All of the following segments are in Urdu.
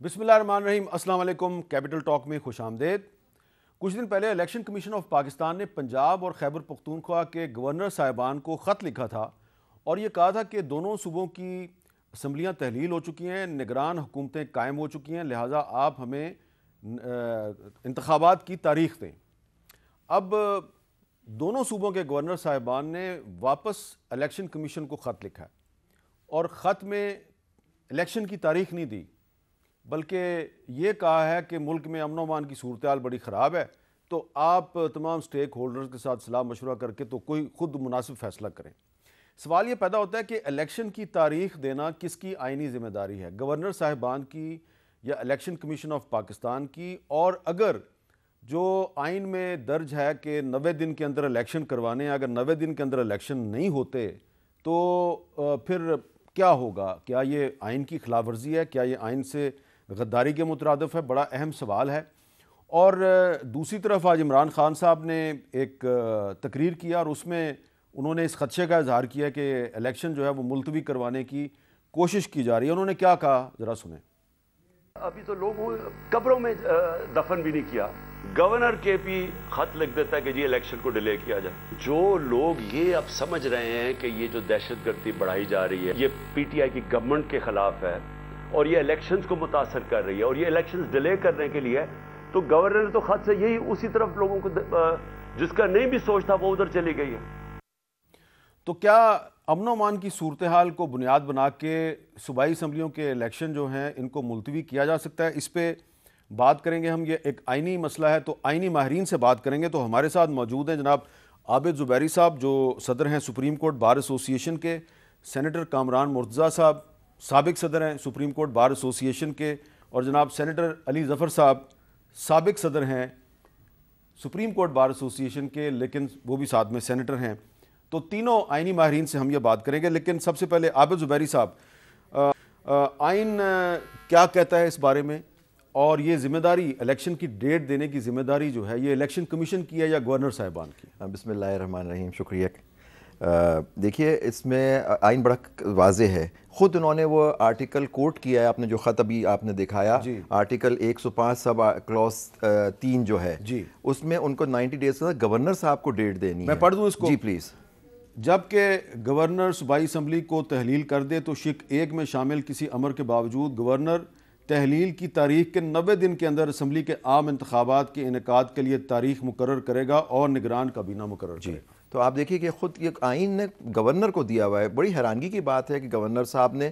بسم اللہ الرحمن الرحیم۔ السلام علیکم۔ کیپٹل ٹاک میں خوش آمدید۔ کچھ دن پہلے الیکشن کمیشن آف پاکستان نے پنجاب اور خیبر پختونخوا کے گورنر صاحبان کو خط لکھا تھا اور یہ کہا تھا کہ دونوں صوبوں کی اسمبلیاں تحلیل ہو چکی ہیں، نگران حکومتیں قائم ہو چکی ہیں، لہٰذا آپ ہمیں انتخابات کی تاریخ دیں۔ اب دونوں صوبوں کے گورنر صاحبان نے واپس الیکشن کمیشن کو خط لکھا ہے اور خط میں الیکشن کی تاریخ نہیں دی، بلکہ یہ کہا ہے کہ ملک میں امن و امان کی صورتحال بڑی خراب ہے، تو آپ تمام سٹیک ہولڈرز کے ساتھ صلاح مشورہ کر کے تو کوئی خود مناسب فیصلہ کریں۔ سوال یہ پیدا ہوتا ہے کہ الیکشن کی تاریخ دینا کس کی آئینی ذمہ داری ہے، گورنر صاحبان کی یا الیکشن کمیشن آف پاکستان کی؟ اور اگر جو آئین میں درج ہے کہ 90 دن کے اندر الیکشن کروانے ہیں، اگر 90 دن کے اندر الیکشن نہیں ہوتے تو پھر کیا ہوگا؟ کیا یہ آئین کی خلاف ورزی ہے؟ کیا یہ آئین سے غداری کے مترادف ہے؟ بڑا اہم سوال ہے۔ اور دوسری طرف آج عمران خان صاحب نے ایک تقریر کیا اور اس میں انہوں نے اس خدشے کا اظہار کیا کہ الیکشن جو ہے وہ ملتوی کروانے کی کوشش کی جا رہی ہے۔ انہوں نے کیا کہا، ذرا سنیں۔ ابھی تو لوگوں قبروں میں دفن بھی نہیں کیا، گورنر کے بھی خط لکھ دیتا ہے کہ جی الیکشن کو ڈیلے کیا جائے۔ جو لوگ یہ اب سمجھ رہے ہیں کہ یہ جو دہشت گردی بڑھائی جا رہی ہے یہ پی ٹی آئی کی گورنمنٹ کے خلاف ہے اور یہ الیکشنز کو متاثر کر رہی ہے اور یہ الیکشنز ڈیلے کرنے کے لیے، تو گورنر نے تو خط سے یہی اسی طرف لوگوں کو جس کا نہیں بھی سوچتا وہ ادھر چلی گئی ہے۔ تو کیا امن و امان کی صورتحال کو بنیاد بنا کے صوبائی اسمبلیوں کے الیکشن جو ہیں ان کو ملتوی کیا جا سکتا ہے؟ اس پہ بات کریں گے ہم۔ یہ ایک آئینی مسئلہ ہے تو آئینی ماہرین سے بات کریں گے۔ تو ہمارے ساتھ موجود ہیں جناب عابد زبیری صاحب جو صدر ہیں سپریم کورٹ بار ایسوسی ایشن کے، سینیٹر کامران مرتضیٰ صاحب سابق صدر ہیں سپریم کورٹ بار ایسوسی ایشن کے، اور جناب سینیٹر علی ظفر صاحب سابق صدر ہیں سپریم کورٹ بار ایسوسی ایشن کے، لیکن وہ بھی ساتھ میں سینیٹر ہیں۔ تو تینوں آئینی ماہرین سے ہم یہ بات کریں گے، لیکن سب سے پہلے عابد زبیری صاحب، آئین کیا کہتا ہے اس بارے میں، اور یہ ذمہ داری الیکشن کی ڈیٹ دینے کی ذمہ داری جو ہے یہ الیکشن کمیشن کی ہے یا گورنر صاحبان کی؟ بسم اللہ الرحمن الرحیم، شکریہ۔ دیکھیے اس میں آئین بڑا واضح ہے، خود انہوں نے وہ آرٹیکل کوٹ کیا ہے، آپ نے جو خط ابھی آپ نے دکھایا، آرٹیکل 105 سب کلوز 3 جو ہے، اس میں ان کو 90 ڈیز کا گورنر صاحب کو ڈیٹ دینی ہے۔ میں پڑھ دوں اس کو؟ جی پلیز۔ جبکہ گورنر صوبائی اسمبلی کو تحلیل کر دے تو شق 1 میں شامل کسی امر کے باوجود گورنر تحلیل کی تاریخ کے 90 دن کے اندر اسمبلی کے عام انتخابات کے انعقاد کے لیے تاریخ مقرر کرے گا اور نگران کابینہ مقرر کرے گا۔ تو آپ دیکھیے کہ خود یہ آئین نے گورنر کو دیا ہوا ہے۔ بڑی حیرانگی کی بات ہے کہ گورنر صاحب نے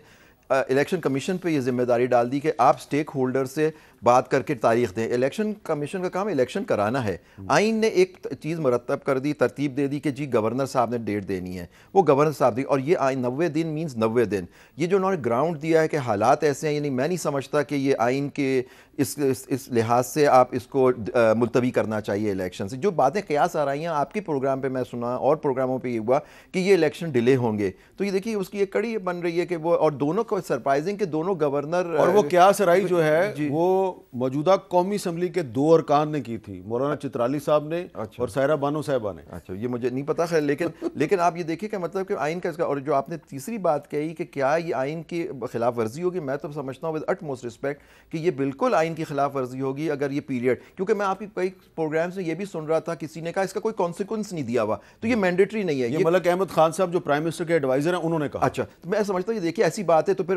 الیکشن کمیشن پہ یہ ذمہ داری ڈال دی کہ آپ سٹیک ہولڈر سے بات کر کے تاریخ دیں۔ الیکشن کمیشن کا کام الیکشن کرانا ہے۔ آئین نے ایک چیز مرتب کر دی، ترتیب دے دی کہ جی گورنر صاحب نے ڈیٹ دینی ہے، وہ گورنر صاحب دی، اور یہ آئین 90 دن مینز 90 دن۔ یہ جو انہوں نے گراؤنڈ دیا ہے کہ حالات ایسے ہیں، یعنی میں نہیں سمجھتا کہ یہ آئین کے اس لحاظ سے آپ اس کو ملتوی کرنا چاہیے الیکشن سے۔ جو باتیں قیاس آ رہی ہیں آپ کے پروگرام پہ میں سنا اور پروگراموں پہ یہ ہوا کہ یہ الیکشن ڈیلے ہوں گے، تو یہ دیکھیے اس کی ایک کڑی بن رہی ہے کہ وہ، اور دونوں کو سرپرائزنگ کہ دونوں گورنر، اور وہ قیاس آرائی جو ہے وہ موجودہ قومی اسمبلی کے 2 ارکان نے کی تھی، مولانا چترالی صاحب نے اور سائرہ بانو صاحبہ نے۔ اچھا، یہ مجھے نہیں پتا خیر، لیکن آپ یہ دیکھیں کہ مطلب کہ آئین کا اس کا، اور جو آپ نے تیسری بات کہی کہ کیا یہ آئین کی خلاف ورزی ہوگی، میں تو سمجھتا ہوں ود اٹ موسٹ رسپیکٹ کہ یہ بالکل آئین کی خلاف ورزی ہوگی اگر یہ پیریڈ، کیونکہ میں آپ کی کئی پروگرام سے یہ بھی سن رہا تھا کسی نے کہا اس کا کوئی کانسیکوینس نہیں دیا ہوا، تو یہ مینڈیٹری نہیں ہے۔ یہ ملک احمد خان صاحب جو پرائم منسٹر کے ایڈوائزر ہیں انہوں نے کہا۔ اچھا، میں سمجھتا ہوں یہ دیکھیے ایسی بات ہے تو پھر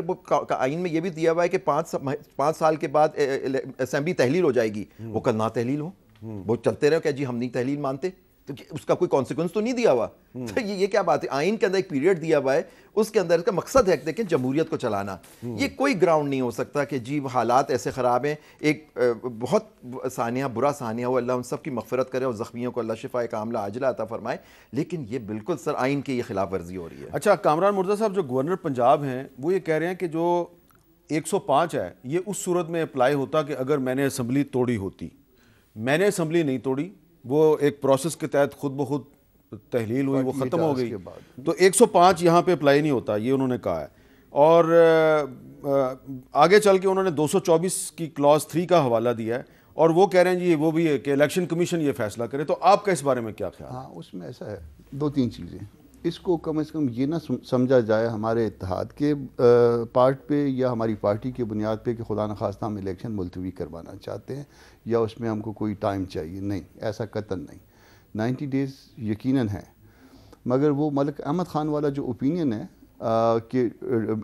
آئین میں یہ بھی دیا ہوا ہے کہ 5 سال کے بعد اسمبلی تحلیل ہو جائے گی، وہ کل نہ تحلیل ہو، وہ چلتے رہے کہ جی ہم نہیں تحلیل مانتے، تو اس کا کوئی کانسیکوینس تو نہیں دیا ہوا۔ یہ کیا بات ہے؟ آئین کے اندر ایک پیریڈ دیا ہوا ہے، اس کے اندر اس کا مقصد ہے دیکھیں جمہوریت کو چلانا۔ یہ کوئی گراؤنڈ نہیں ہو سکتا کہ جی حالات ایسے خراب ہیں، ایک بہت سانحہ برا سانحہ ہو، اللہ ان سب کی مغفرت کرے اور زخمیوں کو اللہ شفاء کاملہ عاجلہ عطا فرمائے، لیکن یہ بالکل سر آئین کی یہ خلاف ورزی ہو رہی ہے۔ اچھا، کامران مرتضیٰ صاحب جو گورنر پنجاب ہیں وہ یہ کہہ رہے ہیں کہ جو 105 ہے یہ اس صورت میں اپلائی ہوتا کہ اگر میں نے اسمبلی توڑی ہوتی۔ میں نے اسمبلی نہیں توڑی، وہ ایک پروسیس کے تحت خود بخود تحلیل ہوئی، وہ ختم ہو گئی، تو 105 یہاں پہ اپلائی نہیں ہوتا، یہ انہوں نے کہا ہے۔ اور آگے چل کے انہوں نے 224 کی کلاس 3 کا حوالہ دیا ہے اور وہ کہہ رہے ہیں جی وہ بھی ہے کہ الیکشن کمیشن یہ فیصلہ کرے۔ تو آپ کا اس بارے میں کیا خیال ہے؟ ہاں، اس میں ایسا ہے 2-3 چیزیں۔ اس کو کم از کم یہ نہ سمجھا جائے ہمارے اتحاد کے پارٹ پہ یا ہماری پارٹی کے بنیاد پہ کہ خدا نخواستہ ہم الیکشن ملتوی کروانا چاہتے ہیں یا اس میں ہم کو کوئی ٹائم چاہیے. نہیں، ایسا قطعاً نہیں. 90 ڈیز یقیناً ہے، مگر وہ ملک احمد خان والا جو اوپینین ہے کہ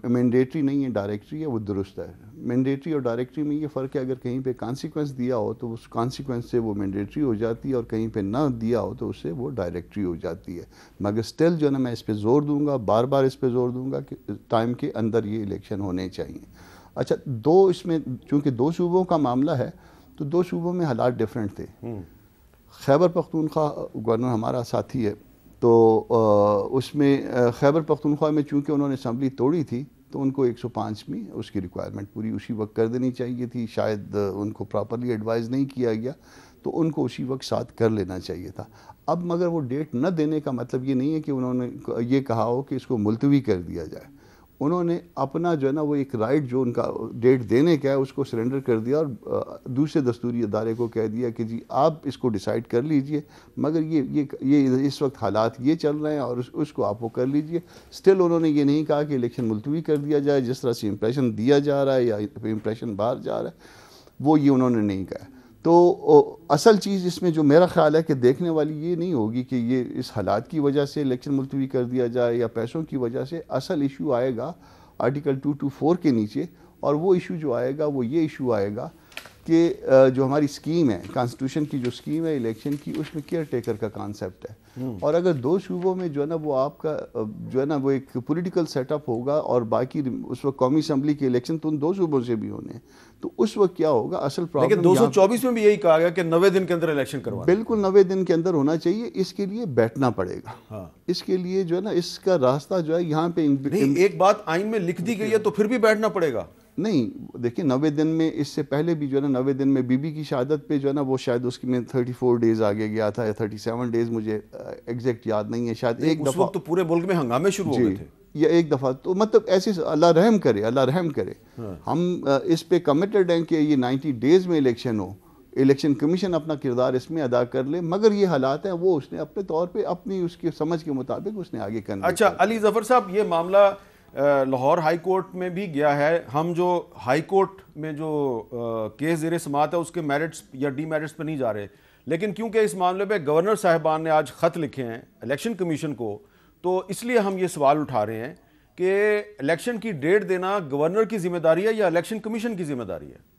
مینڈیٹری نہیں ہے ڈائریکٹری ہے، وہ درست ہے. مینڈیٹری اور ڈائریکٹری میں یہ فرق ہے، اگر کہیں پہ کانسیکوینس دیا ہو تو اس کانسیکوینس سے وہ مینڈیٹری ہو جاتی ہے، اور کہیں پہ نہ دیا ہو تو اس سے وہ ڈائریکٹری ہو جاتی ہے. مگر سٹل جو ہے نا میں اس پہ زور دوں گا، بار بار اس پہ زور دوں گا کہ ٹائم کے اندر یہ الیکشن ہونے چاہیے. اچھا، اس میں چونکہ 2 صوبوں کا معاملہ ہے تو 2 صوبوں میں حالات ڈیفرنٹ تھے. خیبر پختونخوا گورنر ہمارا ساتھی ہے، تو اس میں خیبر پختونخوا میں چونکہ انہوں نے اسمبلی توڑی تھی تو ان کو 105 میں اس کی ریکوائرمنٹ پوری اسی وقت کر دینی چاہیے تھی. شاید ان کو پراپرلی ایڈوائز نہیں کیا گیا تو ان کو اسی وقت ساتھ کر لینا چاہیے تھا. اب مگر وہ ڈیٹ نہ دینے کا مطلب یہ نہیں ہے کہ انہوں نے یہ کہا ہو کہ اس کو ملتوی کر دیا جائے. انہوں نے اپنا جو ہے نا وہ ایک رائٹ جو ان کا ڈیٹ دینے کا ہے اس کو سرنڈر کر دیا، اور دوسرے دستوری ادارے کو کہہ دیا کہ جی آپ اس کو ڈیسائیڈ کر لیجئے، مگر یہ اس وقت حالات یہ چل رہے ہیں اور اس کو آپ وہ کر لیجئے. سٹل انہوں نے یہ نہیں کہا کہ الیکشن ملتوی کر دیا جائے جس طرح سے امپریشن دیا جا رہا ہے یا امپریشن باہر جا رہا ہے، وہ یہ انہوں نے نہیں کہا. تو اصل چیز اس میں جو میرا خیال ہے کہ دیکھنے والی یہ نہیں ہوگی کہ یہ اس حالات کی وجہ سے الیکشن ملتوی کر دیا جائے یا پیسوں کی وجہ سے. اصل ایشو آئے گا آرٹیکل 224 کے نیچے، اور وہ ایشو جو آئے گا وہ یہ ایشو آئے گا کہ جو ہماری سکیم ہے، کانسٹیٹیوشن کی جو سکیم ہے الیکشن کی، اس میں کیئر ٹیکر کا کانسیپٹ ہے. اور اگر 2 صوبوں میں جو ہے نا وہ آپ کا جو ہے نا وہ ایک پولیٹیکل سیٹ اپ ہوگا اور باقی اس وقت قومی اسمبلی کے الیکشن تو ان 2 صوبوں سے بھی ہونے ہیں، تو اس وقت کیا ہوگا اصل پرابلم. لیکن 224 میں بھی یہی کہا گیا کہ 90 دن کے اندر الیکشن کروانا. بالکل 90 دن کے اندر ہونا چاہیے. اس کے لیے بیٹھنا پڑے گا. اس کے لیے جو ہے نا اس کا راستہ جو ہے یہاں پہ ایک بات آئین میں لکھ دی گئی ہے تو پھر بھی بیٹھنا پڑے گا. نہیں دیکھیں 90 دن میں اس سے پہلے بھی جو ہے نا 90 دن میں بی بی کی شہادت پہ جو ہے نا وہ شاید اس کی میں 34 ڈیز آگے گیا تھا یا 37 ڈیز، مجھے ایگزیکٹ یاد نہیں ہے. شاید ایک دفعہ تو پورے ملک میں ہنگامے شروع ہو گئے تھے یا ایک دفعہ. تو مطلب ایسے اللہ رحم کرے، اللہ رحم کرے. ہم اس پہ کمیٹڈ ہیں کہ یہ 90 ڈیز میں الیکشن ہو. الیکشن کمیشن اپنا کردار اس میں ادا کر لے، مگر یہ حالات ہیں وہ اس نے اپنے طور پہ اپنی اس کی سمجھ کے مطابق اس نے آگے کرنا. اچھا علی ظفر صاحب، یہ معاملہ لاہور ہائی کورٹ میں بھی گیا ہے. ہم جو ہائی کورٹ میں جو کیس زیر سماعت ہے اس کے میرٹس یا ڈی میرٹس پہ نہیں جا رہے، لیکن کیونکہ اس معاملے پہ گورنر صاحبان نے آج خط لکھے ہیں الیکشن کمیشن کو، تو اس لیے ہم یہ سوال اٹھا رہے ہیں کہ الیکشن کی ڈیٹ دینا گورنر کی ذمہ داری ہے یا الیکشن کمیشن کی ذمہ داری ہے؟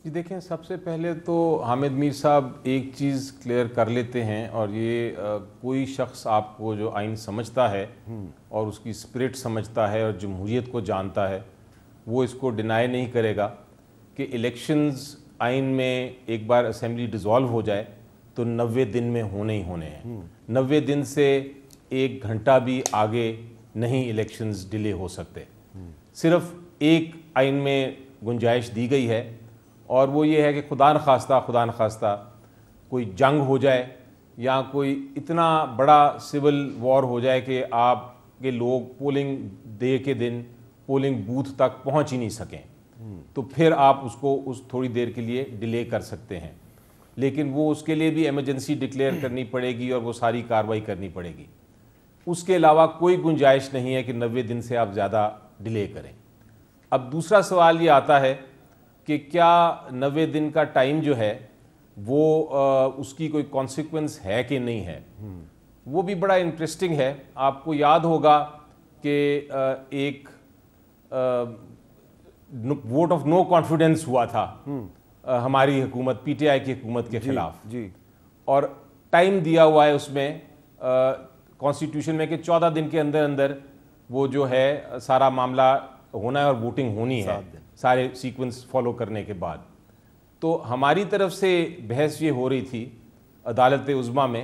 جی دیکھیں، سب سے پہلے تو حامد میر صاحب ایک چیز کلیئر کر لیتے ہیں، اور یہ کوئی شخص آپ کو جو آئین سمجھتا ہے اور اس کی اسپرٹ سمجھتا ہے اور جمہوریت کو جانتا ہے، وہ اس کو ڈینائی نہیں کرے گا کہ الیکشنز آئین میں ایک بار اسمبلی ڈیزالو ہو جائے تو 90 دن میں ہونے ہی ہونے ہیں. 90 دن سے 1 گھنٹہ بھی آگے نہیں الیکشنز ڈیلے ہو سکتے. صرف ایک آئین میں گنجائش دی گئی ہے، اور وہ یہ ہے کہ خدا نخواستہ کوئی جنگ ہو جائے یا کوئی اتنا بڑا سول وار ہو جائے کہ آپ کے لوگ پولنگ ڈے کے دن پولنگ بوتھ تک پہنچ ہی نہیں سکیں، تو پھر آپ اس کو تھوڑی دیر کے لیے ڈیلے کر سکتے ہیں. لیکن وہ اس کے لیے بھی ایمرجنسی ڈکلیئر کرنی پڑے گی اور وہ ساری کارروائی کرنی پڑے گی. اس کے علاوہ کوئی گنجائش نہیں ہے کہ 90 دن سے آپ زیادہ ڈیلے کریں. اب دوسرا سوال یہ آتا ہے کہ کیا 90 دن کا ٹائم جو ہے وہ اس کی کوئی کانسیکوینس ہے کہ نہیں ہے. وہ بھی بڑا انٹرسٹنگ ہے. آپ کو یاد ہوگا کہ ایک ووٹ آف نو کانفیڈنس ہوا تھا ہماری حکومت پی ٹی آئی کی حکومت کے خلاف، اور ٹائم دیا ہوا ہے اس میں کانسٹیٹیوشن میں کہ 14 دن کے اندر اندر وہ جو ہے سارا معاملہ ہونا ہے اور ووٹنگ ہونی ہے سارے سیکوینس فالو کرنے کے بعد. تو ہماری طرف سے بحث یہ ہو رہی تھی عدالت عظمیٰ میں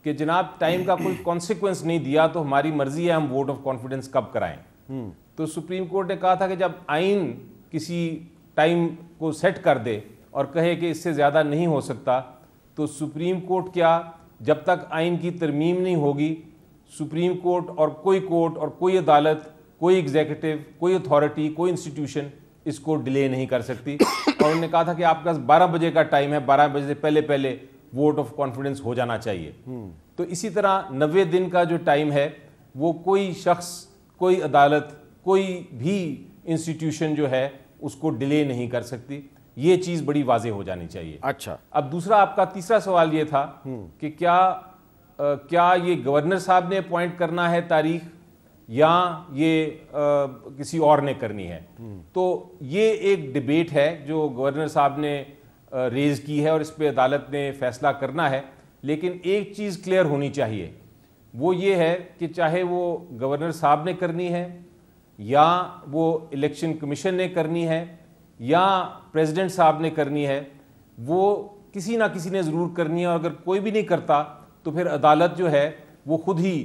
کہ جناب ٹائم کا کوئی کانسیکوینس نہیں دیا تو ہماری مرضی ہے ہم ووٹ آف کانفیڈنس کب کرائیں. تو سپریم کورٹ نے کہا تھا کہ جب آئین کسی ٹائم کو سیٹ کر دے اور کہے کہ اس سے زیادہ نہیں ہو سکتا، تو سپریم کورٹ کیا جب تک آئین کی ترمیم نہیں ہوگی سپریم کورٹ اور کوئی عدالت، کوئی ایگزیکٹو، کوئی اتھارٹی، کوئی انسٹیٹیوشن اس کو ڈیلے نہیں کر سکتی. اور انہوں نے کہا تھا کہ آپ کے پاس 12 بجے کا ٹائم ہے، 12 بجے سے پہلے ووٹ آف کانفیڈنس ہو جانا چاہیے. تو اسی طرح 90 دن کا جو ٹائم ہے وہ کوئی شخص, کوئی عدالت, کوئی بھی انسٹیٹیوشن جو ہے اس کو ڈیلے نہیں کر سکتی. یہ چیز بڑی واضح ہو جانی چاہیے. اچھا, اب دوسرا آپ کا تیسرا سوال یہ تھا کہ کیا یہ گورنر صاحب نے اپوائنٹ کرنا ہے تاریخ یا یہ کسی اور نے کرنی ہے. تو یہ ایک ڈیبیٹ ہے جو گورنر صاحب نے ریز کی ہے اور اس پہ عدالت نے فیصلہ کرنا ہے. لیکن ایک چیز کلیئر ہونی چاہیے, وہ یہ ہے کہ چاہے وہ گورنر صاحب نے کرنی ہے یا وہ الیکشن کمیشن نے کرنی ہے یا پریزیڈنٹ صاحب نے کرنی ہے, وہ کسی نہ کسی نے ضرور کرنی ہے. اور اگر کوئی بھی نہیں کرتا تو پھر عدالت جو ہے وہ خود ہی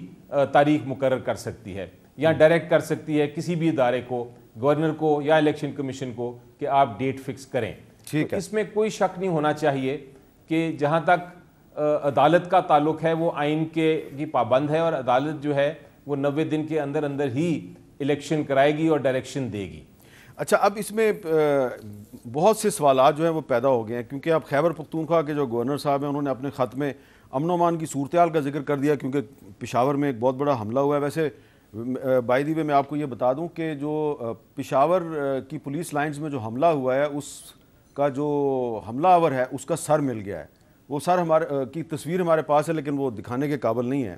تاریخ مقرر کر سکتی ہے یا ڈائریکٹ کر سکتی ہے کسی بھی ادارے کو, گورنر کو یا الیکشن کمیشن کو, کہ آپ ڈیٹ فکس کریں. ٹھیک ہے, اس میں کوئی شک نہیں ہونا چاہیے کہ جہاں تک عدالت کا تعلق ہے وہ آئین کی پابند ہے اور عدالت جو ہے وہ 90 دن کے اندر اندر ہی الیکشن کرائے گی اور ڈائریکشن دے گی. اچھا, اب اس میں بہت سے سوالات جو ہیں وہ پیدا ہو گئے ہیں, کیونکہ اب خیبر پختونخوا کے جو گورنر صاحب ہیں انہوں نے اپنے خط میں امن و امان کی صورتحال کا ذکر کر دیا, کیونکہ پشاور میں ایک بہت بڑا حملہ ہوا ہے. ویسے بائی دی وے میں آپ کو یہ بتا دوں کہ جو پشاور کی پولیس لائنز میں جو حملہ ہوا ہے اس کا جو حملہ آور ہے اس کا سر مل گیا ہے. وہ سر ہمارے کی تصویر ہمارے پاس ہے لیکن وہ دکھانے کے قابل نہیں ہے.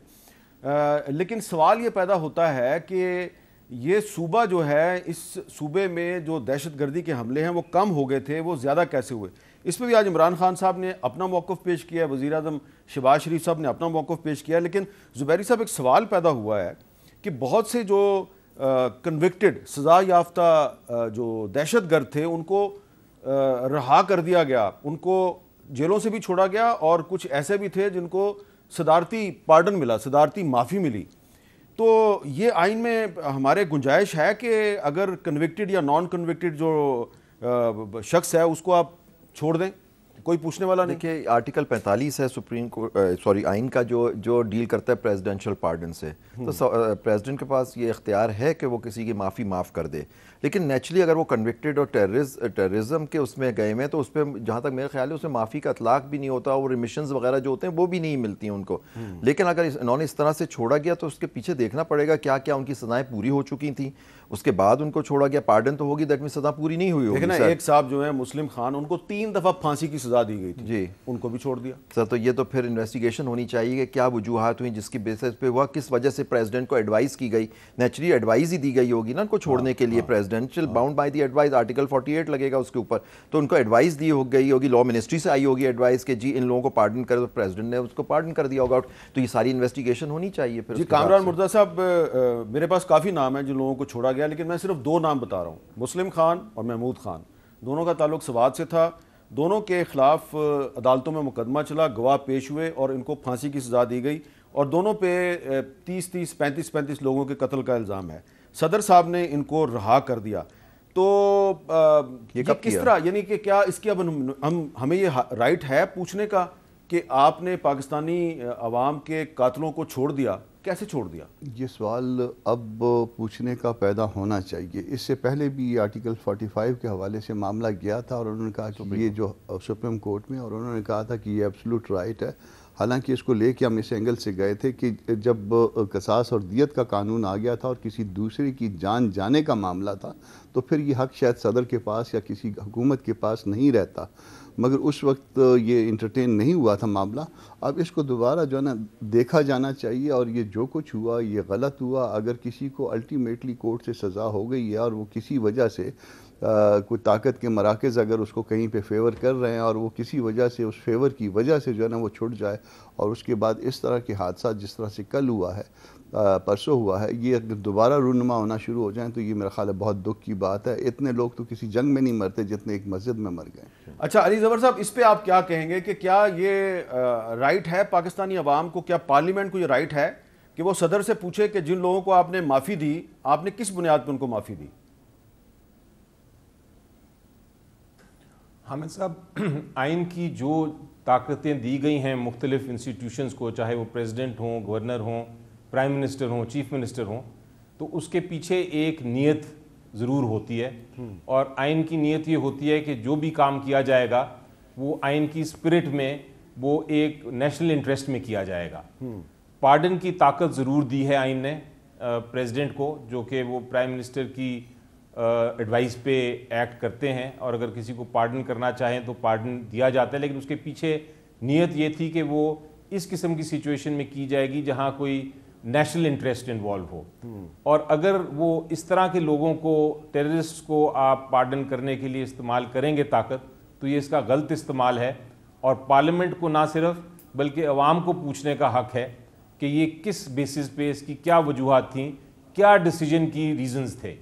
لیکن سوال یہ پیدا ہوتا ہے کہ یہ صوبہ جو ہے, اس صوبے میں جو دہشت گردی کے حملے ہیں وہ کم ہو گئے تھے, وہ زیادہ کیسے ہوئے؟ اس پہ بھی آج عمران خان صاحب نے اپنا موقف پیش کیا ہے, وزیر اعظم شہباز شریف صاحب نے اپنا موقف پیش کیا ہے. لیکن زبیری صاحب, ایک سوال پیدا ہوا ہے کہ بہت سے جو کنوکٹڈ سزا یافتہ جو دہشت گرد تھے ان کو رہا کر دیا گیا, ان کو جیلوں سے بھی چھوڑا گیا, اور کچھ ایسے بھی تھے جن کو صدارتی پارڈن ملا, صدارتی معافی ملی. تو یہ آئین میں ہمارے گنجائش ہے کہ اگر کنوکٹڈ یا نان کنوکٹڈ جو شخص ہے اس کو آپ چھوڑ دیں, کوئی پوچھنے والا نہیں؟ دیکھیے آرٹیکل 45 ہے سپریم آئین کا جو ڈیل کرتا ہے پریزیڈنشل پارڈن سے. تو پریزیڈنٹ کے پاس یہ اختیار ہے کہ وہ کسی کی معافی معاف کر دے. لیکن نیچرلی اگر وہ کنوکٹڈ اور ٹیررزم کے اس میں گئے ہیں تو اس پہ جہاں تک میرا خیال ہے اس میں معافی کا اطلاق بھی نہیں ہوتا, اور ریمیشنز وغیرہ جو ہوتے ہیں وہ بھی نہیں ملتی ہیں ان کو. لیکن اگر انہوں نے اس طرح سے چھوڑا گیا تو اس کے پیچھے دیکھنا پڑے گا کیا کیا ان کی سزائیں پوری ہو چکی تھیں, اس کے بعد ان کو چھوڑا گیا. پارڈن تو ہوگی, دیٹ مینس سزا پوری نہیں ہوئی ہوگی. لیکن ایک صاحب جو ہیں مسلم خان, ان کو 3 دفعہ پھانسی کی سزا دی گئی تھی, جی, ان کو بھی چھوڑ دیا. سر تو یہ تو پھر انویسٹیگیشن ہونی چاہیے کہ کیا وجوہات ہوئیں جس کی بیسس پہ ہوا, کس وجہ سے پریزیڈنٹ کو ایڈوائز کی گئی. نیچرلی ایڈوائز ہی دی گئی ہوگی نا ان کو چھوڑنے کے لیے, presidential bound by the advice, article 48 لگے گا اس کے اوپر. تو ان کو ایڈوائز دی گئی ہوگی, لا منسٹری سے آئی ہوگی ایڈوائز کہ جی ان لوگوں کو پارڈن کرے, تو پریزیڈنٹ نے اس کو پارڈن کر دیا ہوگا. تو یہ ساری انویسٹیگیشن ہونی چاہیے. پھر جی کامران مرتضیٰ صاحب, میرے پاس کافی نام ہیں جن لوگوں کو چھوڑا گیا, لیکن میں صرف 2 نام بتا رہا ہوں, مسلم خان اور محمود خان. دونوں کا تعلق سوات سے تھا, دونوں کے خلاف عدالتوں میں مقدمہ چلا, گواہ پیش ہوئے اور ان کو پھانسی کی سزا دی گئی, اور دونوں پہ 30 35 لوگوں کے قتل کا الزام ہے. صدر صاحب نے ان کو رہا کر دیا. تو یہ کس طرح, یعنی کہ کیا اس کی اب ہمیں یہ رائٹ ہے پوچھنے کا کہ آپ نے پاکستانی عوام کے قاتلوں کو چھوڑ دیا, کیسے چھوڑ دیا؟ یہ سوال اب پوچھنے کا پیدا ہونا چاہیے. اس سے پہلے بھی آرٹیکل 45 کے حوالے سے معاملہ گیا تھا, اور انہوں نے کہا کہ یہ جو سپریم کورٹ میں, اور انہوں نے کہا تھا کہ یہ ایبسولوٹ رائٹ ہے. حالانکہ اس کو لے کے ہم اس اینگل سے گئے تھے کہ جب قصاص اور دیت کا قانون آ گیا تھا اور کسی دوسرے کی جان جانے کا معاملہ تھا, تو پھر یہ حق شاید صدر کے پاس یا کسی حکومت کے پاس نہیں رہتا. مگر اس وقت یہ انٹرٹین نہیں ہوا تھا معاملہ. اب اس کو دوبارہ جو ہے نا دیکھا جانا چاہیے, اور یہ جو کچھ ہوا یہ غلط ہوا. اگر کسی کو الٹیمیٹلی کورٹ سے سزا ہو گئی ہے اور وہ کسی وجہ سے کوئی طاقت کے مراکز اگر اس کو کہیں پہ فیور کر رہے ہیں, اور وہ کسی وجہ سے اس فیور کی وجہ سے جو ہے نا وہ چھٹ جائے, اور اس کے بعد اس طرح کے حادثات جس طرح سے کل ہوا ہے, پرسوں ہوا ہے, یہ اگر دوبارہ رونما ہونا شروع ہو جائیں تو یہ میرا خیال ہے بہت دکھ کی بات ہے. اتنے لوگ تو کسی جنگ میں نہیں مرتے جتنے ایک مسجد میں مر گئے. اچھا علی زفر صاحب, اس پہ آپ کیا کہیں گے کہ کیا یہ رائٹ ہے پاکستانی عوام کو, کیا پارلیمنٹ کو یہ رائٹ ہے کہ وہ صدر سے پوچھے کہ جن لوگوں کو آپ نے معافی دی, آپ نے کس بنیاد پہ ان کو معافی دی؟ حامد صاحب, آئین کی جو طاقتیں دی گئی ہیں مختلف انسٹیٹیوشنز کو, چاہے وہ پریزیڈنٹ ہوں, گورنر ہوں, پرائم منسٹر ہوں, چیف منسٹر ہوں, تو اس کے پیچھے ایک نیت ضرور ہوتی ہے. اور آئین کی نیت یہ ہوتی ہے کہ جو بھی کام کیا جائے گا وہ آئین کی اسپرٹ میں وہ ایک نیشنل انٹرسٹ میں کیا جائے گا. پارڈن کی طاقت ضرور دی ہے آئین نے پریزیڈنٹ کو, جو کہ وہ پرائم منسٹر کی ایڈوائس پہ ایکٹ کرتے ہیں, اور اگر کسی کو پارڈن کرنا چاہیں تو پارڈن دیا جاتا ہے, لیکن اس کے پیچھے نیت یہ تھی کہ وہ اس قسم کی سچویشن میں کی جائے گی جہاں کوئی نیشنل انٹرسٹ انوالو ہو. اور اگر وہ اس طرح کے لوگوں کو, ٹیررسٹ کو آپ پارڈن کرنے کے لیے استعمال کریں گے طاقت, تو یہ اس کا غلط استعمال ہے, اور پارلیمنٹ کو نہ صرف بلکہ عوام کو پوچھنے کا حق ہے کہ یہ کس بیسس پہ, اس کی کیا وجوہات تھیں, کیا ڈیسیجن کی ریزنز تھے.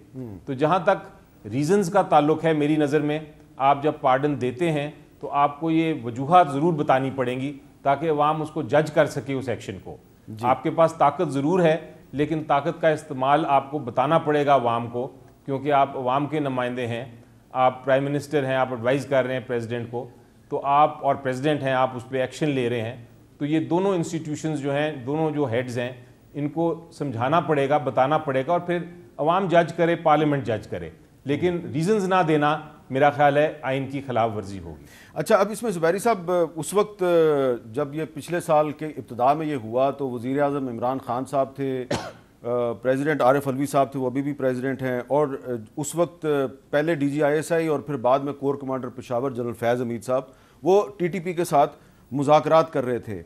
تو جہاں تک ریزنز کا تعلق ہے, میری نظر میں آپ جب پارڈن دیتے ہیں تو آپ کو یہ وجوہات ضرور بتانی پڑیں گی تاکہ عوام اس کو جج کر سکے اس ایکشن کو. آپ کے پاس طاقت ضرور ہے, لیکن طاقت کا استعمال آپ کو بتانا پڑے گا عوام کو, کیونکہ آپ عوام کے نمائندے ہیں, آپ پرائم منسٹر ہیں, آپ ایڈوائز کر رہے ہیں پریزیڈنٹ کو, تو آپ اور پریزیڈنٹ ہیں, آپ اس پہ ایکشن لے رہے ہیں. تو یہ دونوں انسٹیٹیوشنز جو ہیں, دونوں جو ہیڈز ہیں, ان کو سمجھانا پڑے گا, بتانا پڑے گا, اور پھر عوام جج کرے, پارلیمنٹ جج کرے. لیکن ریزنز نہ دینا میرا خیال ہے آئین کی خلاف ورزی ہوگی. اچھا, اب اس میں زبیری صاحب, اس وقت جب یہ پچھلے سال کے ابتدا میں یہ ہوا تو وزیر اعظم عمران خان صاحب تھے, پریزیڈنٹ عارف علوی صاحب تھے, وہ ابھی بھی پریزیڈنٹ ہیں, اور اس وقت پہلے D G I S I اور پھر بعد میں کور کمانڈر پشاور جنرل فیض حمید صاحب, وہ ٹی ٹی پی کے ساتھ مذاکرات کر رہے تھے.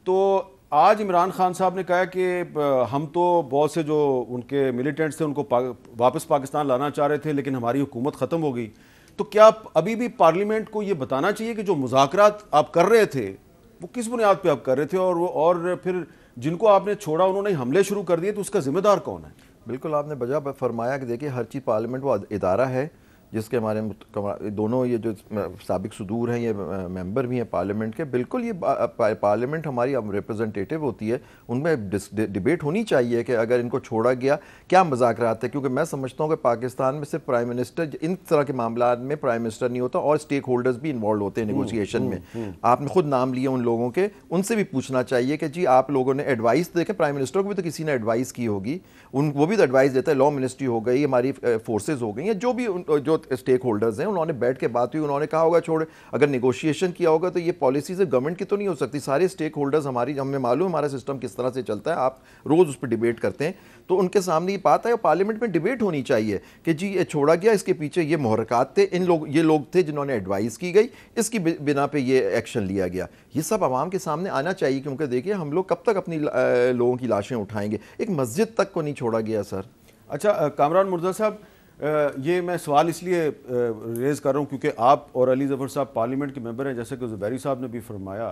تو آج عمران خان صاحب نے کہا کہ ہم تو بہت سے جو ان کے ملیٹنٹس تھے ان کو واپس پاکستان لانا چاہ رہے تھے, لیکن ہماری حکومت ختم ہو گئی. تو کیا ابھی بھی پارلیمنٹ کو یہ بتانا چاہیے کہ جو مذاکرات آپ کر رہے تھے وہ کس بنیاد پہ آپ کر رہے تھے, اور پھر جن کو آپ نے چھوڑا انہوں نے حملے شروع کر دیے, تو اس کا ذمہ دار کون ہے؟ بالکل آپ نے بجا فرمایا کہ دیکھیے ہر چیز پارلیمنٹ وہ ادارہ ہے جس کے ہمارے دونوں یہ جو سابق صدور ہیں یہ ممبر بھی ہیں پارلیمنٹ کے. بالکل یہ پارلیمنٹ ہماری ریپرزنٹیٹو ہوتی ہے, ان میں ڈبیٹ ہونی چاہیے کہ اگر ان کو چھوڑا گیا کیا مذاکرات ہے, کیونکہ میں سمجھتا ہوں کہ پاکستان میں صرف پرائم منسٹر, ان طرح کے معاملات میں پرائم منسٹر نہیں ہوتا, اور اسٹیک ہولڈرز بھی انوالو ہوتے ہیں نیگوسیشن میں. آپ نے خود نام لیے ان لوگوں کے, ان سے بھی پوچھنا چاہیے کہ جی آپ لوگوں نے ایڈوائس, دیکھیں پرائم منسٹر کو بھی تو کسی نے ایڈوائس کی ہوگی, وہ بھی تو ایڈوائس دیتا ہے, لا منسٹری ہو گئی, ہماری فورسز ہو گئی, یا جو بھی جو اسٹیک ہولڈرز ہیں, انہوں نے بیٹھ کے بات ہوئی, انہوں نے کہا ہوگا چھوڑے, اگر نیگوشیشن کیا ہوگا تو یہ پالیسیز گورنمنٹ کی تو نہیں ہو سکتی. سارے اسٹیک ہولڈرز ہماری, ہمیں معلوم ہمارا سسٹم کس طرح سے چلتا ہے, آپ روز اس پہ ڈیبیٹ کرتے ہیں, تو ان کے سامنے یہ بات ہے, اور پارلیمنٹ میں ڈیبیٹ ہونی چاہیے کہ جی یہ چھوڑا گیا, اس کے پیچھے یہ محرکات تھے, یہ لوگ تھے جنہوں نے ایڈوائس کی گئی, اس کی بنا پہ یہ ایکشن لیا گیا. یہ سب عوام کے سامنے آنا چاہیے, کیونکہ دیکھیے ہم لوگ کب تک اپنی لوگوں کی لاشیں اٹھائیں گے, ایک مسجد تک کو نہیں چھوڑا گیا سر. اچھا کامران مرزا صاحب, یہ میں سوال اس لیے ریز کر رہا ہوں کیونکہ آپ اور علی ظفر صاحب پارلیمنٹ کے ممبر ہیں, جیسے کہ زبیری صاحب نے بھی فرمایا.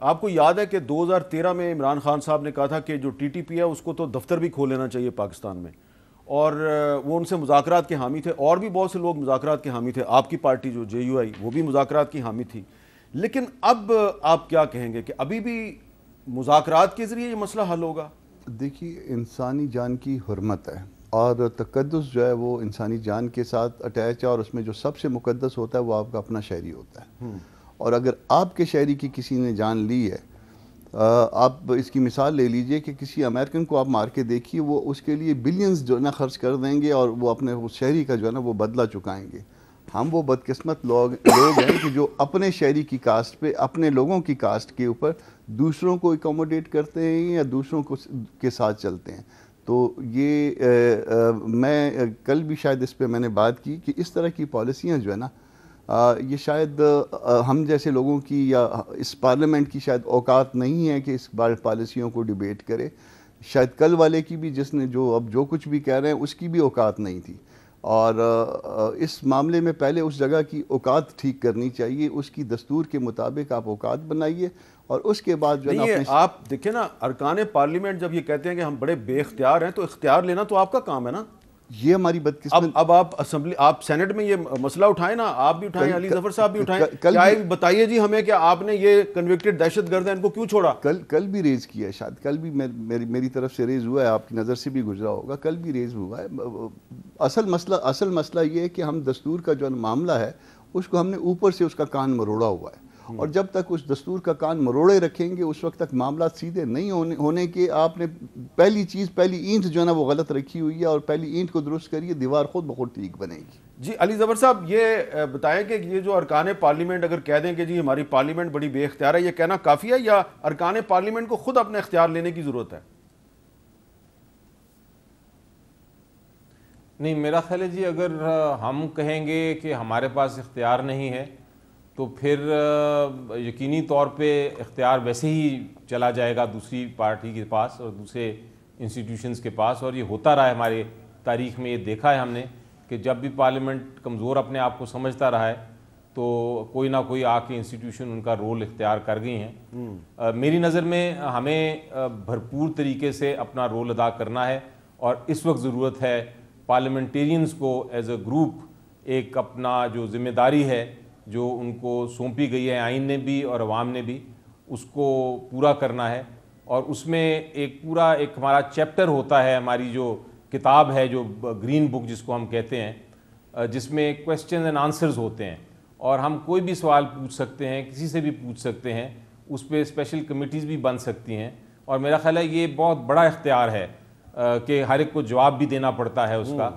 آپ کو یاد ہے کہ 2013 میں عمران خان صاحب نے کہا تھا کہ جو ٹی ٹی پی ہے اس کو تو دفتر بھی کھول لینا چاہیے پاکستان میں, اور وہ ان سے مذاکرات کے حامی تھے, اور بھی بہت سے لوگ مذاکرات کے حامی تھے, آپ کی پارٹی جو جے یو آئی وہ بھی مذاکرات کی حامی تھی. لیکن اب آپ کیا کہیں گے کہ ابھی بھی مذاکرات کے ذریعے یہ مسئلہ حل ہوگا؟ دیکھیے انسانی جان کی حرمت ہے, اور تقدس جو ہے وہ انسانی جان کے ساتھ اٹیچ ہے, اور اس میں جو سب سے مقدس ہوتا ہے وہ آپ کا اپنا شہری ہوتا ہے. اور اگر آپ کے شہری کی کسی نے جان لی ہے, آپ اس کی مثال لے لیجئے کہ کسی امریکن کو آپ مار کے دیکھیے, وہ اس کے لیے بلینز جو ہے نا خرچ کر دیں گے, اور وہ اپنے اس شہری کا جو ہے نا وہ بدلہ چکائیں گے. ہم وہ بدقسمت لوگ ہیں کہ جو اپنے شہری کی کاسٹ پہ, اپنے لوگوں کی کاسٹ کے اوپر دوسروں کو اکوموڈیٹ کرتے ہیں یا دوسروں کو کے ساتھ چلتے ہیں. تو یہ میں کل بھی شاید اس پہ میں نے بات کی کہ اس طرح کی پالیسیاں جو ہے نا, یہ شاید ہم جیسے لوگوں کی یا اس پارلیمنٹ کی شاید اوقات نہیں ہے کہ اس بار پالیسیوں کو ڈیبیٹ کرے. شاید کل والے کی بھی, جس نے جو کچھ بھی کہہ رہے ہیں, اس کی بھی اوقات نہیں تھی. اور اس معاملے میں پہلے اس جگہ کی اوقات ٹھیک کرنی چاہیے, اس کی دستور کے مطابق آپ اوقات بنائیے, اور اس کے بعد جو ہے آپ دیکھیں نا, ارکان پارلیمنٹ جب یہ کہتے ہیں کہ ہم بڑے بے اختیار ہیں, تو اختیار لینا تو آپ کا کام ہے نا. یہ ہماری بدقسمت. اب آپ اسمبلی, آپ سینٹ میں یہ مسئلہ اٹھائیں نا, آپ بھی اٹھائیں, علی ظفر صاحب بھی اٹھائیں, کیا بتائیے جی ہمیں کہ آپ نے یہ کنوکٹڈ دہشت گرد ہیں ان کو کیوں چھوڑا. کل بھی ریز کیا ہے, شاید کل بھی میری طرف سے ریز ہوا ہے, آپ کی نظر سے بھی گزرا ہوگا, کل بھی ریز ہوا ہے. اصل مسئلہ یہ ہے کہ ہم دستور کا جو معاملہ ہے اس کو ہم نے اوپر سے اس کا کان مروڑا ہوا ہے, اور جب تک اس دستور کا کان مروڑے رکھیں گے اس وقت تک معاملات سیدھے نہیں ہونے کے. آپ نے پہلی اینٹ جو ہے نا وہ غلط رکھی ہوئی ہے, اور پہلی اینٹ کو درست کریے, دیوار خود بخود ٹھیک بنے گی. جی علی زفر صاحب, یہ بتائیں کہ یہ جو ارکان پارلیمنٹ اگر کہہ دیں کہ جی ہماری پارلیمنٹ بڑی بے اختیار ہے, یہ کہنا کافی ہے یا ارکان پارلیمنٹ کو خود اپنے اختیار لینے کی ضرورت ہے؟ نہیں, میرا خیال ہے جی اگر ہم کہیں گے کہ ہمارے پاس اختیار نہیں ہے تو پھر یقینی طور پہ اختیار ویسے ہی چلا جائے گا دوسری پارٹی کے پاس اور دوسرے انسٹیٹیوشنز کے پاس. اور یہ ہوتا رہا ہے ہمارے تاریخ میں, یہ دیکھا ہے ہم نے کہ جب بھی پارلیمنٹ کمزور اپنے آپ کو سمجھتا رہا ہے تو کوئی نہ کوئی آ کے انسٹیٹیوشن ان کا رول اختیار کر گئی ہیں. میری نظر میں ہمیں بھرپور طریقے سے اپنا رول ادا کرنا ہے, اور اس وقت ضرورت ہے پارلیمنٹیرینز کو ایز اے گروپ ایک اپنا جو ذمہ داری ہے جو ان کو سونپی گئی ہے آئین نے بھی اور عوام نے بھی, اس کو پورا کرنا ہے. اور اس میں ایک پورا ایک ہمارا چیپٹر ہوتا ہے, ہماری جو کتاب ہے جو گرین بک جس کو ہم کہتے ہیں, جس میں کویسچنز اینڈ آنسرز ہوتے ہیں, اور ہم کوئی بھی سوال پوچھ سکتے ہیں, کسی سے بھی پوچھ سکتے ہیں, اس پہ اسپیشل کمیٹیز بھی بن سکتی ہیں. اور میرا خیال ہے یہ بہت بڑا اختیار ہے کہ ہر ایک کو جواب بھی دینا پڑتا ہے اس کا,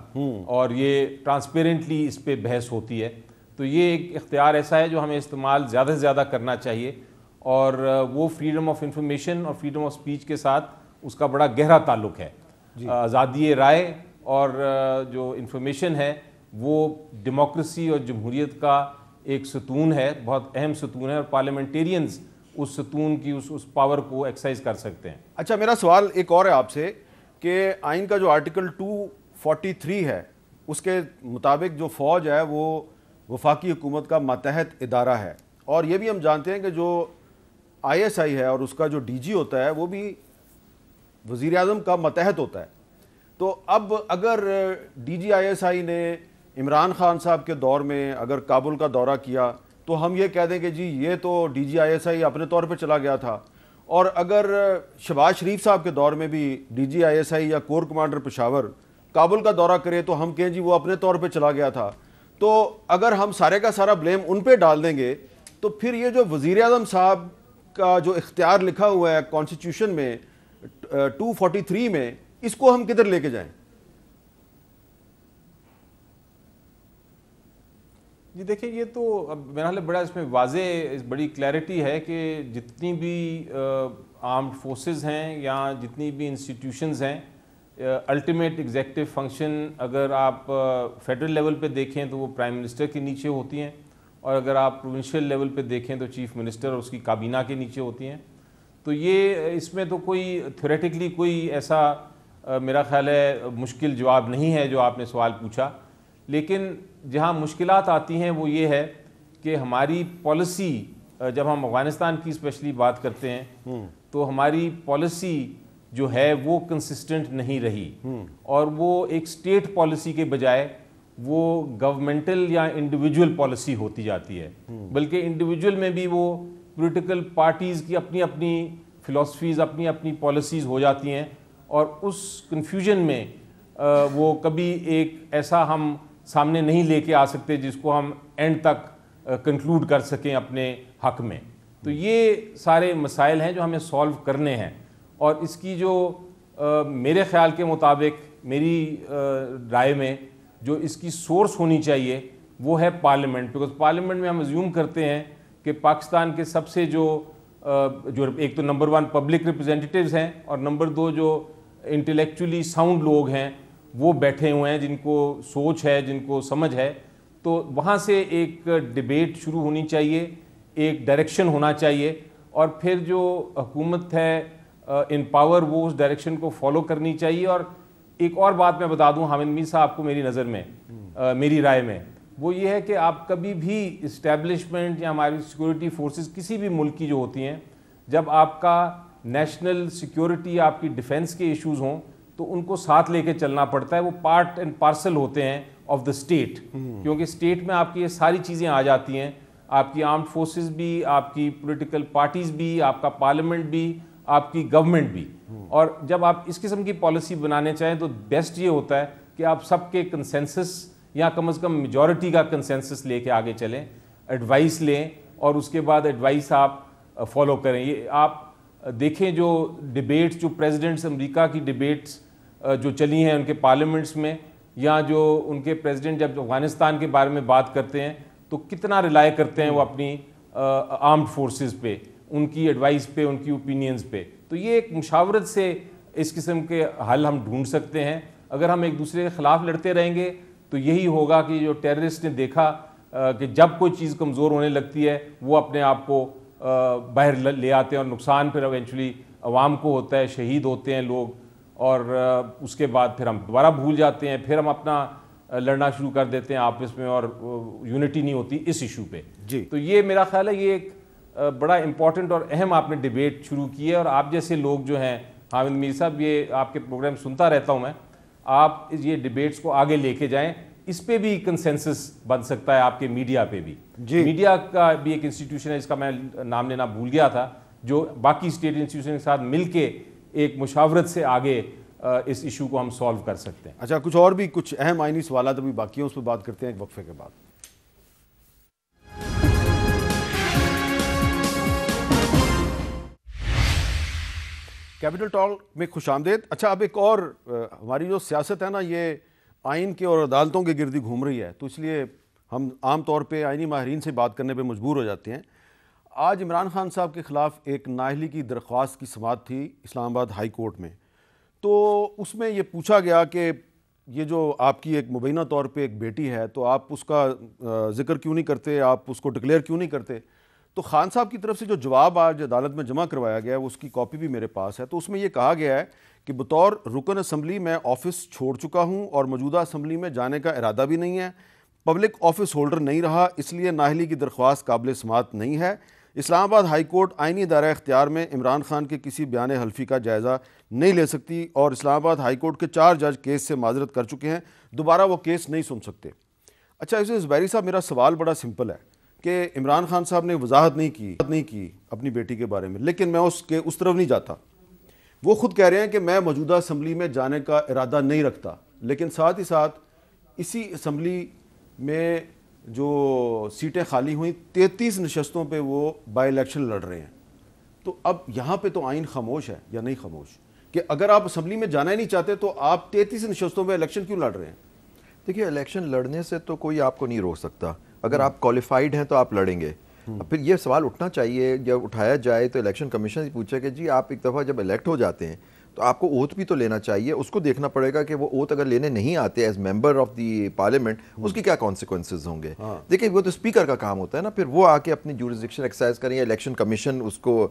اور یہ ٹرانسپیرنٹلی اس پہ بحث ہوتی ہے. تو یہ ایک اختیار ایسا ہے جو ہمیں استعمال زیادہ سے زیادہ کرنا چاہیے, اور وہ فریڈم آف انفارمیشن اور فریڈم آف اسپیچ کے ساتھ اس کا بڑا گہرا تعلق ہے. آزادی رائے اور جو انفارمیشن ہے وہ ڈیموکریسی اور جمہوریت کا ایک ستون ہے, بہت اہم ستون ہے, اور پارلیمنٹیرینز اس ستون کی اس پاور کو ایکسرسائز کر سکتے ہیں. اچھا, میرا سوال ایک اور ہے آپ سے کہ آئین کا جو آرٹیکل 243 ہے اس کے مطابق جو فوج ہے وہ وفاقی حکومت کا ماتحت ادارہ ہے, اور یہ بھی ہم جانتے ہیں کہ جو ISI ہے اور اس کا جو DG ہوتا ہے وہ بھی وزیر اعظم کا ماتحت ہوتا ہے. تو اب اگر DG ISI نے عمران خان صاحب کے دور میں اگر کابل کا دورہ کیا تو ہم یہ کہہ دیں کہ جی یہ تو DG ISI اپنے طور پہ چلا گیا تھا, اور اگر شہباز شریف صاحب کے دور میں بھی DG ISI یا کور کمانڈر پشاور کابل کا دورہ کرے تو ہم کہیں جی وہ اپنے طور پہ چلا گیا تھا. تو اگر ہم سارے کا سارا بلیم ان پہ ڈال دیں گے تو پھر یہ جو وزیر اعظم صاحب کا جو اختیار لکھا ہوا ہے کانسٹیٹیوشن میں 243 میں, اس کو ہم کدھر لے کے جائیں؟ جی دیکھیں, یہ تو اب میرا خیال بڑا اس میں واضح بڑی کلیئرٹی ہے کہ جتنی بھی آرمڈ فورسز ہیں یا جتنی بھی انسٹیٹیوشنز ہیں, الٹیمیٹ ایگزیکٹو فنکشن اگر آپ فیڈرل لیول پہ دیکھیں تو وہ پرائم منسٹر کے نیچے ہوتی ہیں, اور اگر آپ پروونشل لیول پہ دیکھیں تو چیف منسٹر اور اس کی کابینہ کے نیچے ہوتی ہیں. تو یہ اس میں تو کوئی تھیوریٹکلی کوئی ایسا میرا خیال ہے مشکل جواب نہیں ہے جو آپ نے سوال پوچھا. لیکن جہاں مشکلات آتی ہیں وہ یہ ہے کہ ہماری پالیسی, جب ہم افغانستان کی اسپیشلی بات کرتے ہیں تو ہماری پالیسی جو ہے وہ کنسسٹنٹ نہیں رہی, اور وہ ایک اسٹیٹ پالیسی کے بجائے وہ گورنمنٹل یا انڈیویجول پالیسی ہوتی جاتی ہے. بلکہ انڈیویجول میں بھی وہ پولیٹیکل پارٹیز کی اپنی اپنی فلاسفیز, اپنی اپنی پالیسیز ہو جاتی ہیں, اور اس کنفیوژن میں وہ کبھی ایک ایسا ہم سامنے نہیں لے کے آ سکتے جس کو ہم اینڈ تک کنکلوڈ کر سکیں اپنے حق میں. تو یہ سارے مسائل ہیں جو ہمیں سالو کرنے ہیں, اور اس کی جو میرے خیال کے مطابق میری رائے میں جو اس کی سورس ہونی چاہیے وہ ہے پارلیمنٹ. بیکاز پارلیمنٹ میں ہم ازیوم کرتے ہیں کہ پاکستان کے سب سے جو ایک تو نمبر 1 پبلک ریپرزینٹیٹیوز ہیں, اور نمبر 2 جو انٹلیکچولی ساؤنڈ لوگ ہیں وہ بیٹھے ہوئے ہیں, جن کو سوچ ہے, جن کو سمجھ ہے. تو وہاں سے ایک ڈیبیٹ شروع ہونی چاہیے, ایک ڈائریکشن ہونا چاہیے, اور پھر جو حکومت ہے ان پاور وہ اس ڈائریکشن کو فالو کرنی چاہیے. اور ایک اور بات میں بتا دوں حامد میر صاحب کو, میری نظر میں میری رائے میں وہ یہ ہے کہ آپ کبھی بھی اسٹیبلشمنٹ یا ہماری سیکورٹی فورسز کسی بھی ملک کی جو ہوتی ہیں, جب آپ کا نیشنل سیکورٹی, آپ کی ڈیفنس کے ایشوز ہوں تو ان کو ساتھ لے کے چلنا پڑتا ہے. وہ پارٹ اینڈ پارسل ہوتے ہیں آف دا اسٹیٹ, کیونکہ اسٹیٹ میں آپ کی یہ ساری چیزیں آ جاتی ہیں, آپ کی آرمڈ فورسز بھی, آپ کی پولیٹیکل پارٹیز بھی, آپ کا پارلیمنٹ بھی, آپ کی گورنمنٹ بھی. اور جب آپ اس قسم کی پالیسی بنانے چاہیں تو بیسٹ یہ ہوتا ہے کہ آپ سب کے کنسنسس یا کم از کم میجورٹی کا کنسنسس لے کے آگے چلیں, ایڈوائس لیں, اور اس کے بعد ایڈوائس آپ فالو کریں. یہ آپ دیکھیں جو ڈیبیٹس جو پریزیڈنٹس امریکہ کی ڈیبیٹس جو چلی ہیں ان کے پارلیمنٹس میں, یا جو ان کے پریزیڈنٹ جب افغانستان کے بارے میں بات کرتے ہیں تو کتنا ریلائی کرتے ہیں وہ اپنی آرمڈ فورسز پہ, ان کی ایڈوائس پہ, ان کی اوپینینز پہ. تو یہ ایک مشاورت سے اس قسم کے حل ہم ڈھونڈ سکتے ہیں. اگر ہم ایک دوسرے کے خلاف لڑتے رہیں گے تو یہی ہوگا کہ جو ٹیررسٹ نے دیکھا کہ جب کوئی چیز کمزور ہونے لگتی ہے وہ اپنے آپ کو باہر لے آتے ہیں, اور نقصان پھر ایونچولی عوام کو ہوتا ہے, شہید ہوتے ہیں لوگ, اور اس کے بعد پھر ہم دوبارہ بھول جاتے ہیں, پھر ہم اپنا لڑنا شروع کر دیتے ہیں آپس میں, اور یونٹی نہیں ہوتی اس ایشو پہ. جی تو یہ میرا خیال ہے یہ ایک بڑا امپورٹنٹ اور اہم آپ نے ڈیبیٹ شروع کی ہے, اور آپ جیسے لوگ جو ہیں, حامد میر صاحب, یہ آپ کے پروگرام سنتا رہتا ہوں میں, آپ یہ ڈیبیٹس کو آگے لے کے جائیں. اس پہ بھی کنسنسس بن سکتا ہے آپ کے میڈیا پہ بھی. میڈیا کا بھی ایک انسٹیٹیوشن ہے جس کا میں نام لینا بھول گیا تھا, جو باقی اسٹیٹ انسٹیٹیوشن کے ساتھ مل کے ایک مشاورت سے آگے اس ایشو کو ہم سالو کر سکتے ہیں. اچھا, کچھ اور بھی کچھ اہم آئینی سوالات ابھی باقی ہیں, اس پہ بات کرتے ہیں ایک وقفے کے بعد. کیپٹل ٹاک میں خوش آمدید. اچھا, اب ایک اور ہماری جو سیاست ہے نا, یہ آئین کے اور عدالتوں کے گردی گھوم رہی ہے, تو اس لیے ہم عام طور پہ آئینی ماہرین سے بات کرنے پہ مجبور ہو جاتے ہیں. آج عمران خان صاحب کے خلاف ایک نااہلی کی درخواست کی سماعت تھی اسلام آباد ہائی کورٹ میں. تو اس میں یہ پوچھا گیا کہ یہ جو آپ کی ایک مبینہ طور پہ ایک بیٹی ہے, تو آپ اس کا ذکر کیوں نہیں کرتے, آپ اس کو ڈکلیئر کیوں نہیں کرتے. تو خان صاحب کی طرف سے جو جواب آج عدالت میں جمع کروایا گیا ہے, اس کی کاپی بھی میرے پاس ہے. تو اس میں یہ کہا گیا ہے کہ بطور رکن اسمبلی میں آفس چھوڑ چکا ہوں اور موجودہ اسمبلی میں جانے کا ارادہ بھی نہیں ہے. پبلک آفس ہولڈر نہیں رہا, اس لیے نااہلی کی درخواست قابل سماعت نہیں ہے. اسلام آباد ہائی کورٹ آئینی دائرہ اختیار میں عمران خان کے کسی بیان حلفی کا جائزہ نہیں لے سکتی, اور اسلام آباد ہائی کورٹ کے 4 جج کیس سے معذرت کر چکے ہیں, دوبارہ وہ کیس نہیں سن سکتے. اچھا, اسے زبیری صاحب, میرا سوال بڑا سمپل ہے کہ عمران خان صاحب نے وضاحت نہیں کی اپنی بیٹی کے بارے میں, لیکن میں اس طرف نہیں جاتا. وہ خود کہہ رہے ہیں کہ میں موجودہ اسمبلی میں جانے کا ارادہ نہیں رکھتا, لیکن ساتھ ہی ساتھ اسی اسمبلی میں جو سیٹیں خالی ہوئیں 33 نشستوں پہ وہ بائی الیکشن لڑ رہے ہیں. تو اب یہاں پہ تو آئین خاموش ہے یا نہیں خاموش, کہ اگر آپ اسمبلی میں جانا ہی نہیں چاہتے تو آپ 33 نشستوں پہ الیکشن کیوں لڑ رہے ہیں؟ دیکھیے, الیکشن لڑنے سے تو کوئی آپ کو نہیں روک سکتا. اگر آپ کوالیفائڈ ہیں تو آپ لڑیں گے. پھر یہ سوال اٹھنا چاہیے, جب اٹھایا جائے تو الیکشن کمیشن سے پوچھے کہ جی آپ ایک دفعہ جب الیکٹ ہو جاتے ہیں تو آپ کو اوتھ بھی تو لینا چاہیے. اس کو دیکھنا پڑے گا کہ وہ اوتھ اگر لینے نہیں آتے as member of the parliament, اس کی کیا کانسیکوینسز ہوں گے. دیکھیں, وہ تو اسپیکر کا کام ہوتا ہے نا, پھر وہ آ کے اپنی جورسڈکشن ایکسرسائز کریں یا الیکشن کمیشن اس کو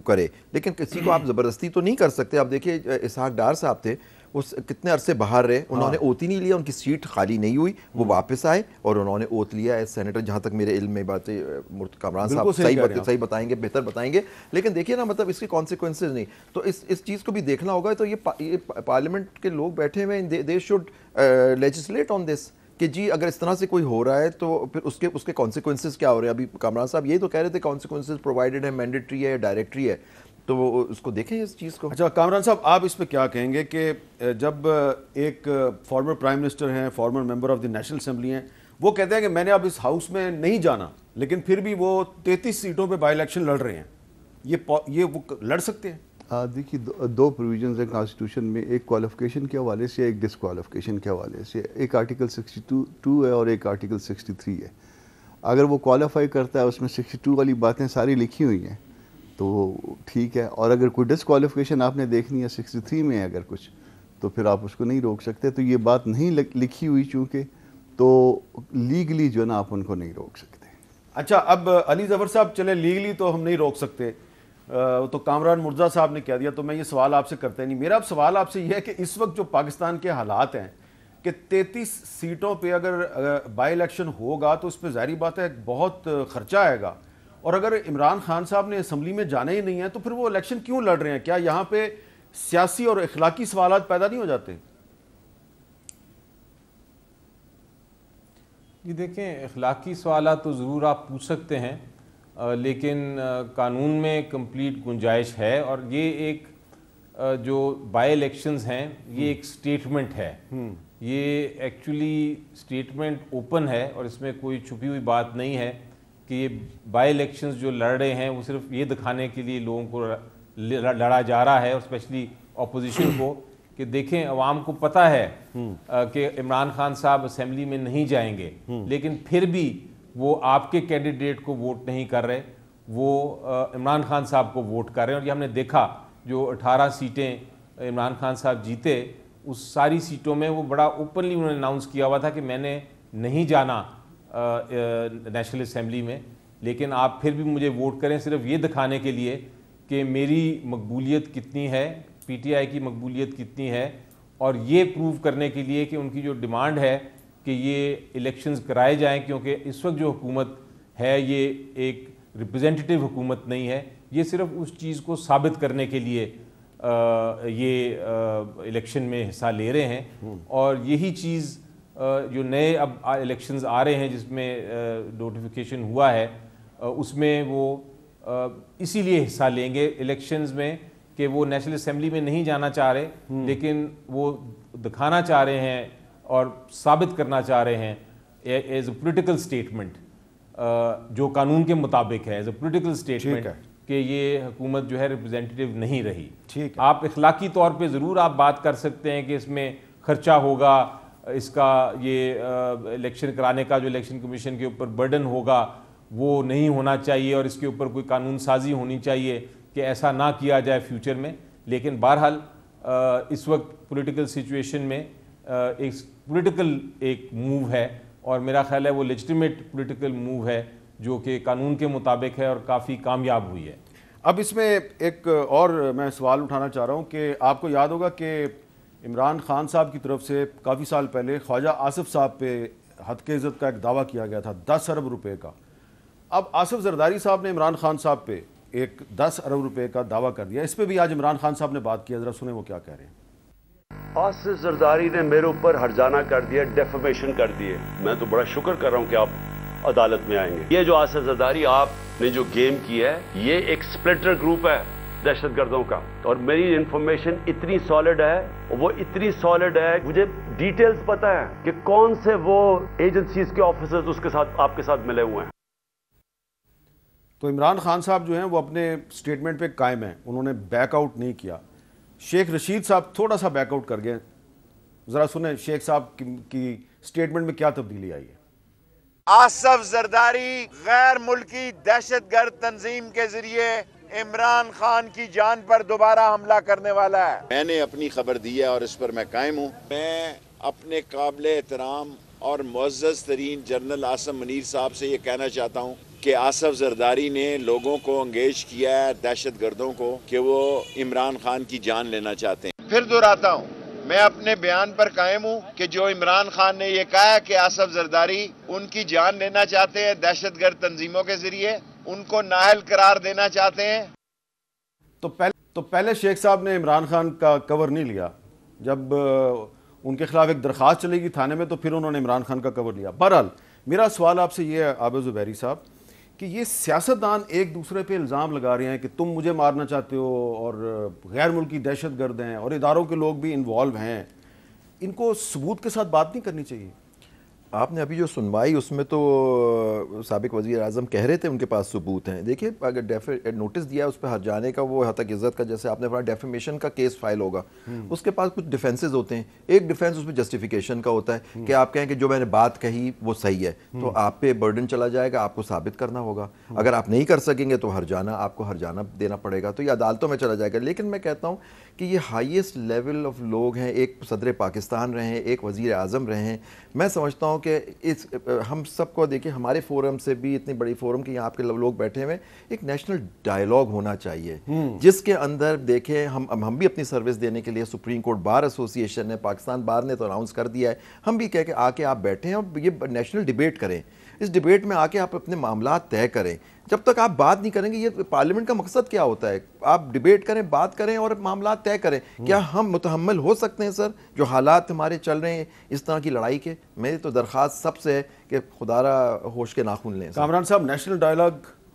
کرے, لیکن کسی کو آپ زبردستی تو نہیں کر سکتے. آپ دیکھیے, اسحاق ڈار صاحب تھے, وہ کتنے عرصے باہر رہے, انہوں نے اوتھ ہی نہیں لیا, ان کی سیٹ خالی نہیں ہوئی, وہ واپس آئے اور انہوں نے اوتھ لیا ایز سینیٹر. جہاں تک میرے علم میں باتیں کامران صاحب صحیح بتائیں گے, بہتر بتائیں گے. لیکن دیکھیے نا, مطلب اس کے کانسیکوینسز نہیں, تو اس چیز کو بھی دیکھنا ہوگا. تو یہ پارلیمنٹ کے لوگ بیٹھے ہوئے ہیں, دے شوڈ لیجسلیٹ آن دس, کہ جی اگر اس طرح سے کوئی ہو رہا ہے تو پھر اس کے کانسیکوینسز کیا ہو رہے ہیں. ابھی کامران صاحب یہ تو کہہ رہے تھے کانسیکوینسز پرووائڈڈ ہے, مینڈیٹری ہے, ڈائریکٹری ہے, تو وہ اس کو دیکھیں اس چیز کو. اچھا کامران صاحب, آپ اس پہ کیا کہیں گے کہ جب ایک فارمر پرائم منسٹر ہیں, former member of the national assembly ہیں, وہ کہتے ہیں کہ میں نے اب اس ہاؤس میں نہیں جانا, لیکن پھر بھی وہ 33 سیٹوں پہ بائی الیکشن لڑ رہے ہیں, یہ وہ لڑ سکتے ہیں؟ دیکھیے, 2 پروویژنز ہیں کانسٹیٹیوشن میں, ایک کوالیفیکیشن کے حوالے سے, ایک ڈسکوالیفیکیشن کے حوالے سے. ایک آرٹیکل 62 ہے اور ایک آرٹیکل 63 ہے. اگر وہ کوالیفائی کرتا ہے, اس میں 62 والی باتیں ساری لکھی ہوئی ہیں تو ٹھیک ہے, اور اگر کوئی ڈسکوالیفیکیشن آپ نے دیکھنی ہے 63 میں اگر کچھ, تو پھر آپ اس کو نہیں روک سکتے. تو یہ بات نہیں لکھی ہوئی چونکہ, تو لیگلی جو ہے نا آپ ان کو نہیں روک سکتے. اچھا, اب علی ظفر صاحب, چلے لیگلی تو ہم نہیں روک سکتے, تو کامران مرزا صاحب نے کہہ دیا, تو میں یہ سوال آپ سے کرتے نہیں. میرا اب سوال آپ سے یہ ہے کہ اس وقت جو پاکستان کے حالات ہیں کہ 33 سیٹوں پہ اگر بائی الیکشن ہوگا تو اس پہ ظاہری بات ہے بہت خرچہ آئے گا, اور اگر عمران خان صاحب نے اسمبلی میں جانا ہی نہیں ہے تو پھر وہ الیکشن کیوں لڑ رہے ہیں؟ کیا یہاں پہ سیاسی اور اخلاقی سوالات پیدا نہیں ہو جاتے؟ جی دیکھیں, اخلاقی سوالات تو ضرور آپ پوچھ سکتے ہیں, لیکن قانون میں کمپلیٹ گنجائش ہے, اور یہ ایک جو بائی الیکشنز ہیں یہ ایک سٹیٹمنٹ ہے, یہ ایکچولی سٹیٹمنٹ اوپن ہے اور اس میں کوئی چھپی ہوئی بات نہیں ہے کہ یہ بائی الیکشنز جو لڑ رہے ہیں وہ صرف یہ دکھانے کے لیے لوگوں کو لڑا جا رہا ہے، اور اسپیشلی اپوزیشن کو، کہ دیکھیں عوام کو پتہ ہے کہ عمران خان صاحب اسمبلی میں نہیں جائیں گے، لیکن پھر بھی وہ آپ کے کینڈیڈیٹ کو ووٹ نہیں کر رہے، وہ عمران خان صاحب کو ووٹ کر رہے ہیں۔ اور یہ ہم نے دیکھا جو 18 سیٹیں عمران خان صاحب جیتے، اس ساری سیٹوں میں وہ بڑا اوپنلی انہوں نے اناؤنس کیا ہوا تھا کہ میں نے نہیں جانا نیشنل اسمبلی میں، لیکن آپ پھر بھی مجھے ووٹ کریں صرف یہ دکھانے کے لیے کہ میری مقبولیت کتنی ہے، پی ٹی آئی کی مقبولیت کتنی ہے، اور یہ پروو کرنے کے لیے کہ ان کی جو ڈیمانڈ ہے کہ یہ الیکشنز کرائے جائیں، کیونکہ اس وقت جو حکومت ہے یہ ایک ریپرزینٹیٹیو حکومت نہیں ہے، یہ صرف اس چیز کو ثابت کرنے کے لیے یہ الیکشن میں حصہ لے رہے ہیں۔ اور یہی چیز جو نئے اب الیکشنز آ رہے ہیں جس میں نوٹیفیکیشن ہوا ہے، اس میں وہ اسی لیے حصہ لیں گے الیکشنز میں کہ وہ نیشنل اسمبلی میں نہیں جانا چاہ رہے، لیکن وہ دکھانا چاہ رہے ہیں اور ثابت کرنا چاہ رہے ہیں ایز اے پولیٹیکل اسٹیٹمنٹ، جو قانون کے مطابق ہے، ایز اے پولیٹیکل اسٹیٹمنٹ کہ یہ حکومت جو ہے ریپرزینٹیو نہیں رہی۔ آپ اخلاقی طور پہ ضرور آپ بات کر سکتے ہیں کہ اس میں خرچہ ہوگا، اس کا یہ الیکشن کرانے کا جو الیکشن کمیشن کے اوپر برڈن ہوگا وہ نہیں ہونا چاہیے، اور اس کے اوپر کوئی قانون سازی ہونی چاہیے کہ ایسا نہ کیا جائے فیوچر میں۔ لیکن بہرحال اس وقت پولیٹیکل سچویشن میں ایک پولیٹیکل ایک موو ہے، اور میرا خیال ہے وہ لیجٹیمیٹ پولیٹیکل موو ہے جو کہ قانون کے مطابق ہے اور کافی کامیاب ہوئی ہے۔ اب اس میں ایک اور میں سوال اٹھانا چاہ رہا ہوں کہ آپ کو یاد ہوگا کہ عمران خان صاحب کی طرف سے کافی سال پہلے خواجہ آصف صاحب پہ حد کے عزت کا ایک دعویٰ کیا گیا تھا 10 ارب روپے کا۔ اب آصف زرداری صاحب نے عمران خان صاحب پہ ایک 10 ارب روپے کا دعویٰ کر دیا، اس پہ بھی آج عمران خان صاحب نے بات کیا، ذرا سنیں وہ کیا کہہ رہے ہیں۔ آصف زرداری نے میرے اوپر ہرجانہ کر دیا، ڈیفیمیشن کر دیے۔ میں تو بڑا شکر کر رہا ہوں کہ آپ عدالت میں آئیں گے۔ یہ جو آصف زرداری آپ نے جو گیم کی ہے، یہ ایک سپلٹر گروپ ہے دہشت گردوں کا، اور میری انفارمیشن اتنی سالڈ ہے، وہ اتنی سالڈ ہے، مجھے ڈیٹیلز پتا ہے کہ کون سے وہ ایجنسیز کے آفیسرز اس کے ساتھ آپ کے ساتھ ملے ہوئے ہیں۔ تو عمران خان صاحب جو ہیں وہ اپنے سٹیٹمنٹ پہ قائم ہیں، انہوں نے بیک آؤٹ نہیں کیا۔ شیخ رشید صاحب تھوڑا سا بیک آؤٹ کر گئے، ذرا سنیں شیخ صاحب کی سٹیٹمنٹ میں کیا تبدیلی آئی ہے۔ آصف زرداری غیر ملکی دہشت گرد تنظیم کے ذریعے عمران خان کی جان پر دوبارہ حملہ کرنے والا ہے۔ میں نے اپنی خبر دی ہے اور اس پر میں قائم ہوں۔ میں اپنے قابل احترام اور معزز ترین جنرل عاصم منیر صاحب سے یہ کہنا چاہتا ہوں کہ آصف زرداری نے لوگوں کو انگیج کیا ہے، دہشت گردوں کو، کہ وہ عمران خان کی جان لینا چاہتے ہیں۔ پھر دہراتا ہوں، میں اپنے بیان پر قائم ہوں کہ جو عمران خان نے یہ کہا ہے کہ آصف زرداری ان کی جان لینا چاہتے ہیں دہشت گرد تنظیموں کے ذریعے، ان کو نااہل قرار دینا چاہتے ہیں۔ تو پہلے شیخ صاحب نے عمران خان کا کور نہیں لیا، جب ان کے خلاف ایک درخواست چلے گی تھانے میں تو پھر انہوں نے عمران خان کا کور لیا۔ بہرحال میرا سوال آپ سے یہ ہے عابد زبیری صاحب کہ یہ سیاستدان ایک دوسرے پہ الزام لگا رہے ہیں کہ تم مجھے مارنا چاہتے ہو اور غیر ملکی دہشت گرد ہیں، اور اداروں کے لوگ بھی انوالو ہیں، ان کو ثبوت کے ساتھ بات نہیں کرنی چاہیے؟ آپ نے ابھی جو سنوائی اس میں تو سابق وزیر اعظم کہہ رہے تھے ان کے پاس ثبوت ہیں۔ دیکھیے اگر نوٹس دیا اس پہ ہٹ جانے کا، وہ حد عزت کا جیسے آپ نے فرمایا ڈیفیمیشن کا کیس فائل ہوگا، اس کے پاس کچھ ڈیفینسز ہوتے ہیں۔ ایک ڈیفینس اس میں جسٹیفیکیشن کا ہوتا ہے کہ آپ کہیں کہ جو میں نے بات کہی وہ صحیح ہے، تو آپ پہ برڈن چلا جائے گا، آپ کو ثابت کرنا ہوگا۔ اگر آپ نہیں کر سکیں گے تو آپ کو ہرجانہ دینا پڑے گا، تو یہ عدالتوں میں چلا جائے گا۔ لیکن میں کہتا ہوں کہ یہ ہائیسٹ لیول آف لوگ ہیں، ایک صدر پاکستان رہے ہیں، ایک وزیر اعظم رہے ہیں۔ میں سمجھتا ہوں کہ ہم سب کو دیکھیں، ہمارے فورم سے بھی اتنی بڑی فورم کہ یہاں آپ کے لوگ بیٹھے ہوئے، ایک نیشنل ڈائیلاگ ہونا چاہیے جس کے اندر دیکھیں ہم بھی اپنی سروس دینے کے لیے سپریم کورٹ بار ایسوسی ایشن نے، پاکستان بار نے تو اناؤنس کر دیا ہے، ہم بھی کہہ کے آ کے آپ بیٹھیں اور یہ نیشنل ڈیبیٹ کریں۔ اس ڈیبیٹ میں آ کے آپ اپنے معاملات طے کریں۔ جب تک آپ بات نہیں کریں گے، یہ پارلیمنٹ کا مقصد کیا ہوتا ہے؟ آپ ڈیبیٹ کریں، بات کریں اور معاملات طے کریں۔ کیا ہم متحمل ہو سکتے ہیں سر جو حالات ہمارے چل رہے ہیں اس طرح کی لڑائی کے؟ میری تو درخواست سب سے ہے کہ خدا را ہوش کے ناخن لیں۔ کامران صاحب، نیشنل ڈائیلاگ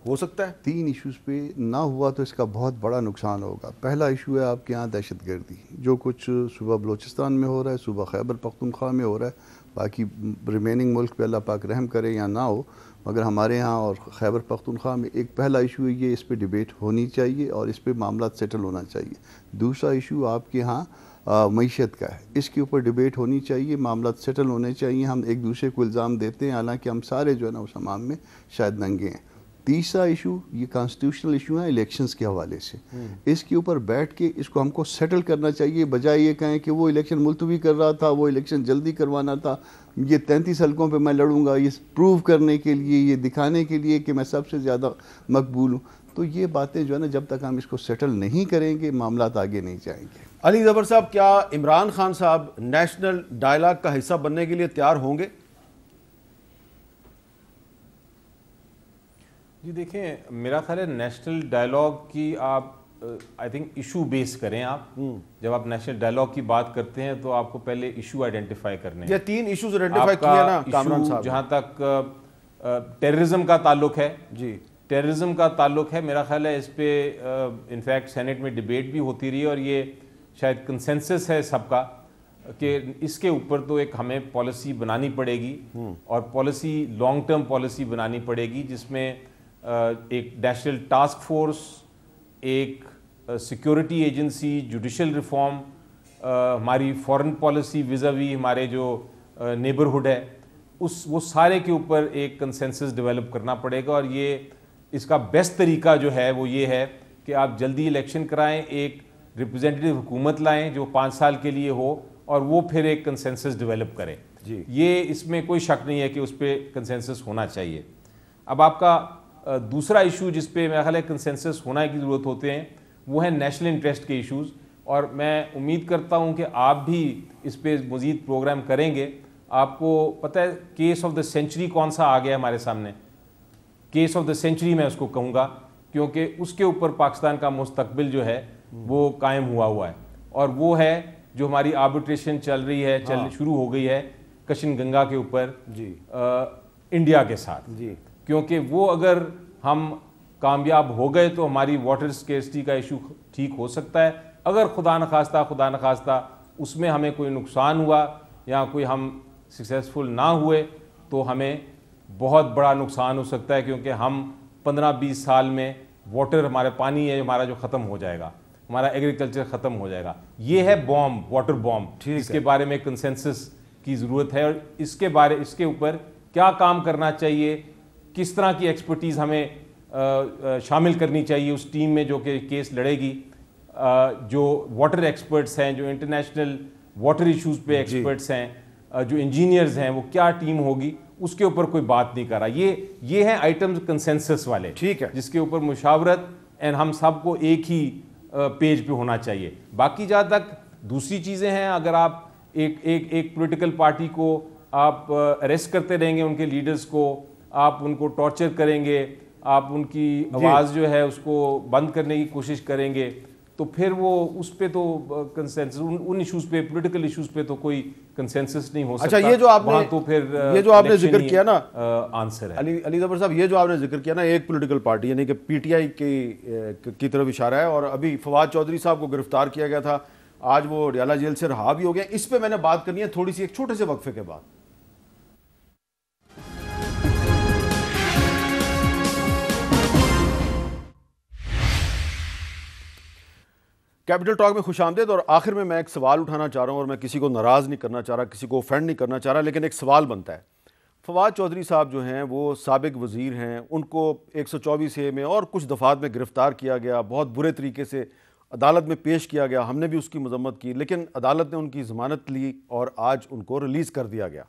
ہو سکتا ہے 3 ایشوز پہ نہ ہوا تو اس کا بہت بڑا نقصان ہوگا. پہلا ایشو ہے آپ کے یہاں دہشت گردی, جو کچھ صوبہ بلوچستان میں ہو رہا ہے, صوبہ خیبر پختونخوا میں ہو رہا ہے, باقی ریمیننگ ملک پہ اللہ پاک رحم کرے یا نہ ہو, مگر ہمارے ہاں اور خیبر پختونخوا میں ایک پہلا ایشو ہے یہ, اس پہ ڈیبیٹ ہونی چاہیے اور اس پہ معاملات سیٹل ہونا چاہیے. دوسرا ایشو آپ کے ہاں معیشت کا ہے, اس کے اوپر ڈیبیٹ ہونی چاہیے, معاملات سیٹل ہونے چاہیے. ہم ایک دوسرے کو الزام دیتے ہیں حالانکہ ہم سارے جو ہے نا اس حمام میں شاید ننگے ہیں. تیسرا ایشو یہ کانسٹیٹیوشنل ایشو ہے الیکشنز کے حوالے سے, اس کے اوپر بیٹھ کے اس کو ہم کو سیٹل کرنا چاہیے, بجائے یہ کہیں کہ وہ الیکشن ملتوی کر رہا تھا, وہ الیکشن جلدی کروانا تھا, یہ 33 حلقوں پہ میں لڑوں گا, یہ پروو کرنے کے لیے, یہ دکھانے کے لیے کہ میں سب سے زیادہ مقبول ہوں. تو یہ باتیں جو ہے نا جب تک ہم اس کو سیٹل نہیں کریں گے معاملات آگے نہیں جائیں گے. علی ظفر صاحب, کیا عمران خان صاحب نیشنل ڈائلاگ کا حصہ بننے کے لیے تیار ہوں گے؟ جی دیکھیں, میرا خیال ہے نیشنل ڈائلاگ کی آپ آئی تھنک ایشو بیس کریں. آپ جب آپ نیشنل ڈائلاگ کی بات کرتے ہیں تو آپ کو پہلے ایشو آئیڈینٹیفائی کرنے ہیں. یہ 3 ایشوز آئیڈینٹیفائی کیے نا کامران صاحب. جہاں تک ٹیررزم کا تعلق ہے, جی ٹیررزم کا تعلق ہے, میرا خیال ہے اس پہ انفیکٹ سینٹ میں ڈیبیٹ بھی ہوتی رہی اور یہ شاید کنسنسس ہے سب کا کہ اس کے اوپر تو ایک ہمیں پالیسی بنانی پڑے گی, اور پالیسی لانگ ٹرم پالیسی بنانی پڑے گی جس میں ایک نیشنل ٹاسک فورس, ایک سیکیورٹی ایجنسی, جوڈیشل ریفارم, ہماری فورن پالیسی ویزاوی ہمارے جو نیبرہڈ ہے, وہ سارے کے اوپر ایک کنسنسس ڈیولپ کرنا پڑے گا. اور یہ اس کا بیسٹ طریقہ جو ہے وہ یہ ہے کہ آپ جلدی الیکشن کرائیں, ایک ریپرزینٹیو حکومت لائیں جو 5 سال کے لیے ہو, اور وہ پھر ایک کنسنسس ڈیولپ کریں. یہ اس میں کوئی شک نہیں ہے کہ اس پہ کنسنسس ہونا چاہیے. اب آپ کا دوسرا ایشو جس پہ میرا خیال ہے کنسنسس ہونا کی ضرورت ہوتے ہیں وہ ہے نیشنل انٹرسٹ کے ایشوز, اور میں امید کرتا ہوں کہ آپ بھی اس پہ مزید پروگرام کریں گے. آپ کو پتہ ہے کیس آف دا سینچری کون سا آ گیا ہمارے سامنے؟ کیس آف دا سینچری میں اس کو کہوں گا, کیونکہ اس کے اوپر پاکستان کا مستقبل جو ہے وہ قائم ہوا ہے, اور وہ ہے جو ہماری آربیٹریشن چل رہی ہے, شروع ہو گئی ہے کشن گنگا کے اوپر انڈیا کے ساتھ. کیونکہ وہ اگر ہم کامیاب ہو گئے تو ہماری واٹر اسکیرسٹی کا ایشو ٹھیک ہو سکتا ہے. اگر خدا نخواستہ اس میں ہمیں کوئی نقصان ہوا یا کوئی ہم سکسیسفل نہ ہوئے تو ہمیں بہت بڑا نقصان ہو سکتا ہے, کیونکہ ہم 15-20 سال میں واٹر, ہمارا پانی ہے ہمارا جو ختم ہو جائے گا, ہمارا ایگریکلچر ختم ہو جائے گا. یہ ہے بومب, واٹر بومب, اس کے بارے میں کنسنسس کی ضرورت ہے, اور اس کے اوپر کیا کام کرنا چاہیے, کس طرح کی ایکسپرٹیز ہمیں شامل کرنی چاہیے اس ٹیم میں جو کہ کیس لڑے گی. جو واٹر ایکسپرٹس ہیں, جو انٹرنیشنل واٹر ایشوز پہ ایکسپرٹس ہیں, جو انجینئرز ہیں, وہ کیا ٹیم ہوگی, اس کے اوپر کوئی بات نہیں کر رہا. یہ ہیں آئٹمز کنسنسس والے, ٹھیک ہے, جس کے اوپر مشاورت اینڈ ہم سب کو ایک ہی پیج پہ ہونا چاہیے. باقی جہاں تک دوسری چیزیں ہیں, اگر آپ ایک پولیٹیکل پارٹی کو آپ اریسٹ کرتے رہیں گے, ان کے لیڈرز کو آپ ان کو ٹارچر کریں گے, آپ ان کی آواز جو ہے اس کو بند کرنے کی کوشش کریں گے, تو پھر وہ اس پہ تو کنسنسس, ان ایشوز پہ, پولیٹیکل ایشوز پہ تو کوئی کنسنسس نہیں ہو سکتا. اچھا, یہ جو آپ نے ذکر کیا نا آنسر ہے علی ظفر صاحب, یہ جو آپ نے ذکر کیا نا ایک پولیٹیکل پارٹی یعنی کہ پی ٹی آئی کی طرف اشارہ ہے, اور ابھی فواد چودھری صاحب کو گرفتار کیا گیا تھا, آج وہ ڈیالہ جیل سے رہا بھی ہو گیا. اس پہ میں نے بات کرنی ہے تھوڑی سی ایک چھوٹے سے وقفے کے بعد. کیپٹل ٹاک میں خوش آمدید. اور آخر میں ایک سوال اٹھانا چاہ رہا ہوں, اور میں کسی کو ناراض نہیں کرنا چاہ رہا, کسی کو اوفینڈ نہیں کرنا چاہ رہا, لیکن ایک سوال بنتا ہے. فواد چودھری صاحب جو ہیں وہ سابق وزیر ہیں, ان کو 124A میں اور کچھ دفعات میں گرفتار کیا گیا, بہت برے طریقے سے عدالت میں پیش کیا گیا, ہم نے بھی اس کی مذمت کی, لیکن عدالت نے ان کی ضمانت لی اور آج ان کو ریلیز کر دیا گیا.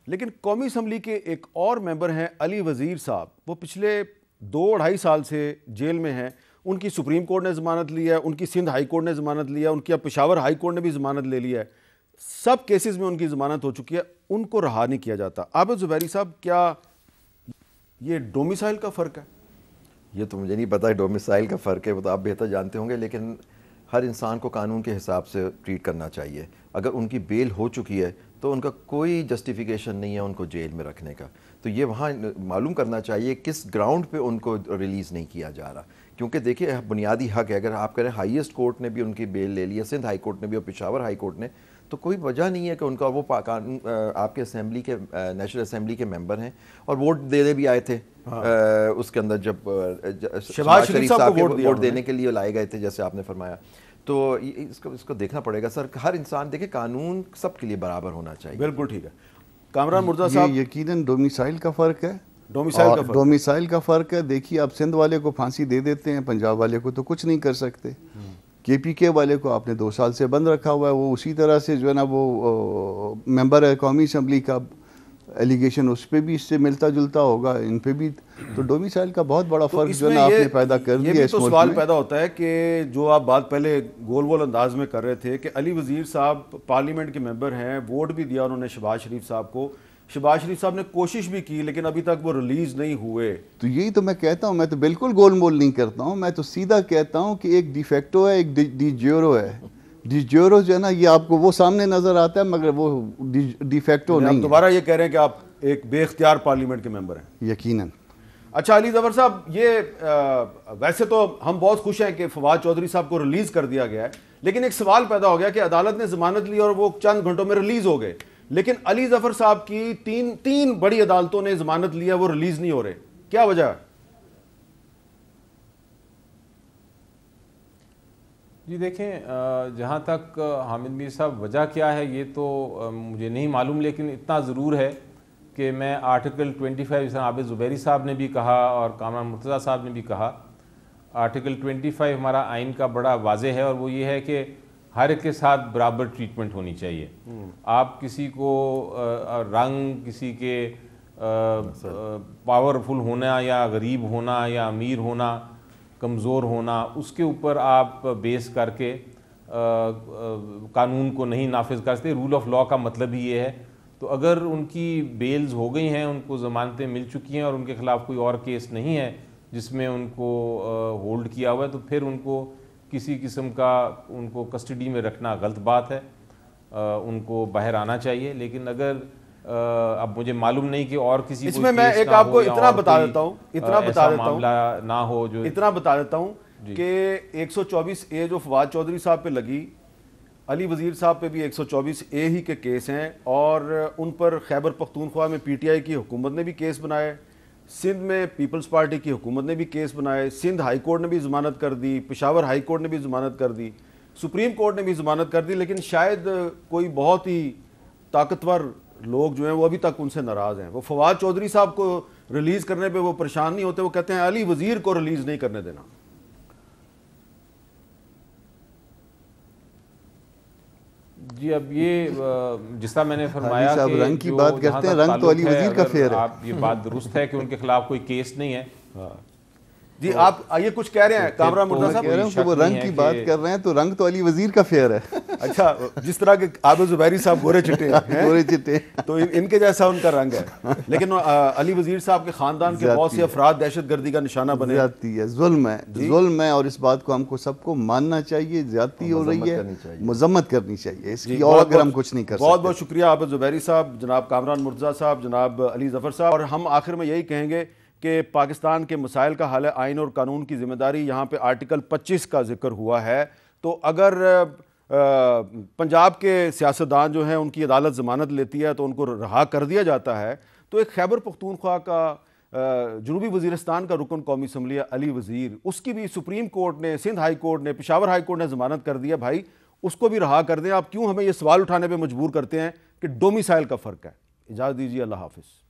لیکن قومی اسمبلی کے ایک اور ممبر ہیں علی وزیر صاحب, وہ پچھلے 2-2.5 سال سے جیل میں ہیں. ان کی سپریم کورٹ نے ضمانت لی ہے, ان کی سندھ ہائی کورٹ نے ضمانت لیا, ان کی پشاور ہائی کورٹ نے بھی ضمانت لے لی ہے, سب کیسز میں ان کی ضمانت ہو چکی ہے, ان کو رہا نہیں کیا جاتا. عابد زبیری صاحب, کیا یہ ڈومیسائل کا فرق ہے؟ یہ تو مجھے نہیں پتا ہے ڈومیسائل کا فرق ہے, وہ تو آپ بہتر جانتے ہوں گے, لیکن ہر انسان کو قانون کے حساب سے ٹریٹ کرنا چاہیے. اگر ان کی بیل ہو چکی ہے تو ان کا کوئی جسٹیفیکیشن نہیں ہے ان کو جیل میں رکھنے کا. تو یہ وہاں معلوم کرنا چاہیے کس گراؤنڈ پہ ان کو ریلیز نہیں کیا جا رہا, کیونکہ دیکھیے بنیادی حق ہے. اگر آپ کہہ رہے ہیں ہائیسٹ کورٹ نے بھی ان کی بیل لے لی ہے, سندھ ہائی کورٹ نے بھی اور پشاور ہائی کورٹ نے, تو کوئی وجہ نہیں ہے کہ ان کا وہ آپ کے اسمبلی کے نیشنل اسمبلی کے ممبر ہیں اور ووٹ دینے بھی آئے تھے اس کے اندر جب شہباز شریف صاحب کو ووٹ دینے کے لیے لائے گئے تھے جیسے آپ نے فرمایا. تو اس کو دیکھنا پڑے گا سر. ہر انسان دیکھیں قانون سب کے لیے برابر ہونا چاہیے. بالکل ٹھیک ہے. کامران مرزا صاحب, یہ یقیناً ڈومیسائل کا فرق ہے. ڈومیسائل کا فرق ہے. دیکھیے آپ سندھ والے کو پھانسی دے دیتے ہیں, پنجاب والے کو تو کچھ نہیں کر سکتے. کے پی کے والے کو آپ نے 2 سال سے بند رکھا ہوا ہے, وہ اسی طرح سے جو ہے نا وہ ممبر ہے قومی اسمبلی کا, ایلیگیشن اس پہ بھی اس سے ملتا جلتا ہوگا, ان پہ بھی. تو ڈومیسائل کا بہت بڑا فرق جو ہے نا آپ نے پیدا کر دیا. یہ تو سوال پیدا ہوتا ہے کہ جو آپ بات پہلے گول انداز میں کر رہے تھے کہ علی وزیر صاحب پارلیمنٹ کے ممبر ہیں, ووٹ بھی دیا انہوں نے شہباز شریف صاحب کو, شہباز شریف صاحب نے کوشش بھی کی لیکن ابھی تک وہ ریلیز نہیں ہوئے. تو یہی تو میں کہتا ہوں, میں تو بالکل گول مول نہیں کرتا ہوں, میں تو سیدھا کہتا ہوں کہ ایک ڈی فیکٹو ہے, ایک ڈی جیورو ہے. ڈی جیورو جو ہے نا یہ آپ کو وہ سامنے نظر آتا ہے مگر وہ ڈی فیکٹو نہیں. دوبارہ یہ کہہ رہے ہیں کہ آپ ایک بے اختیار پارلیمنٹ کے ممبر ہیں. یقیناً. اچھا علی ظفر صاحب, یہ ویسے تو ہم بہت خوش ہیں کہ فواد چودھری صاحب کو ریلیز کر دیا گیا ہے, لیکن ایک سوال پیدا ہو گیا کہ عدالت نے ضمانت لی اور وہ چند گھنٹوں میں ریلیز ہو گئے, لیکن علی ظفر صاحب کی تین بڑی عدالتوں نے ضمانت لی ہے, وہ ریلیز نہیں ہو رہے. کیا وجہ ہے؟ جی دیکھیں, جہاں تک حامد میر صاحب وجہ کیا ہے یہ تو مجھے نہیں معلوم, لیکن اتنا ضرور ہے کہ میں آرٹیکل 25 جیسے عابد زبیری صاحب نے بھی کہا اور کامران مرتضیٰ صاحب نے بھی کہا, آرٹیکل 25 ہمارا آئین کا بڑا واضح ہے اور وہ یہ ہے کہ ہر ایک کے ساتھ برابر ٹریٹمنٹ ہونی چاہیے. آپ کسی کو رنگ, کسی کے پاورفل ہونا یا غریب ہونا یا امیر ہونا, کمزور ہونا, اس کے اوپر آپ بیس کر کے قانون کو نہیں نافذ کر سکتے. رول آف لاء کا مطلب ہی یہ ہے. تو اگر ان کی بیلز ہو گئی ہیں, ان کو ضمانتیں مل چکی ہیں اور ان کے خلاف کوئی اور کیس نہیں ہے جس میں ان کو ہولڈ کیا ہوا ہے, تو پھر ان کو کسی قسم کا ان کو کسٹڈی میں رکھنا غلط بات ہے, ان کو باہر آنا چاہیے. لیکن اگر اب مجھے معلوم نہیں کہ اور کسی اس میں میں ایک آپ کو اتنا بتا دیتا ہوں کہ 124A جو فواد چودھری صاحب پہ لگی, علی وزیر صاحب پہ بھی 124A ہی کے کیس ہیں, اور ان پر خیبر پختونخوا میں PTI کی حکومت نے بھی کیس بنائے, سندھ میں پیپلز پارٹی کی حکومت نے بھی کیس بنائے, سندھ ہائی کورٹ نے بھی ضمانت کر دی, پشاور ہائی کورٹ نے بھی ضمانت کر دی, سپریم کورٹ نے بھی ضمانت کر دی. لیکن شاید کوئی بہت ہی طاقتور لوگ جو ہیں وہ ابھی تک ان سے ناراض ہیں. وہ فواد چودھری صاحب کو ریلیز کرنے پہ وہ پریشان نہیں ہوتے, وہ کہتے ہیں علی وزیر کو ریلیز نہیں کرنے دینا. جی اب یہ جس طرح میں نے فرمایا کہ رنگ کی بات کرتے ہیں, رنگ تو علی وزیر کا فیئر ہے. آپ یہ بات درست ہے کہ ان کے خلاف کوئی کیس نہیں ہے. جی آپ یہ کچھ کہہ رہے ہیں کامران مرتضیٰ صاحب, کہہ رہا ہوں کہ وہ رنگ کی بات کر رہے ہیں تو رنگ تو علی وزیر کا فیئر ہے. اچھا, جس طرح کہ عابد زبیری صاحب گورے چٹے ہیں تو ان کے جیسا ان کا رنگ ہے, لیکن علی وزیر صاحب کے خاندان کے بہت سے افراد دہشت گردی کا نشانہ بنے. زیادتی ہے, ظلم ہے, ظلم ہے, اور اس بات کو ہم کو سب کو ماننا چاہیے. زیادتی ہو رہی ہے, مذمت کرنی چاہیے اس کی, اور اگر ہم کچھ نہیں کر سکتے. بہت بہت شکریہ عابد زبیری صاحب, جناب کامران مرتضیٰ صاحب, جناب علی ظفر صاحب. اور ہم آخر میں یہی کہیں گے کہ پاکستان کے مسائل کا حل آئین اور قانون کی ذمہ داری. یہاں پہ آرٹیکل 25 کا ذکر ہوا ہے, تو اگر پنجاب کے سیاستدان جو ہیں ان کی عدالت ضمانت لیتی ہے تو ان کو رہا کر دیا جاتا ہے, تو ایک خیبر پختونخوا کا جنوبی وزیرستان کا رکن قومی اسمبلی علی وزیر, اس کی بھی سپریم کورٹ نے, سندھ ہائی کورٹ نے, پشاور ہائی کورٹ نے ضمانت کر دیا. بھائی اس کو بھی رہا کر دیں. آپ کیوں ہمیں یہ سوال اٹھانے پہ مجبور کرتے ہیں کہ ڈومیسائل کا فرق ہے؟ اجازت دیجیے, اللہ حافظ.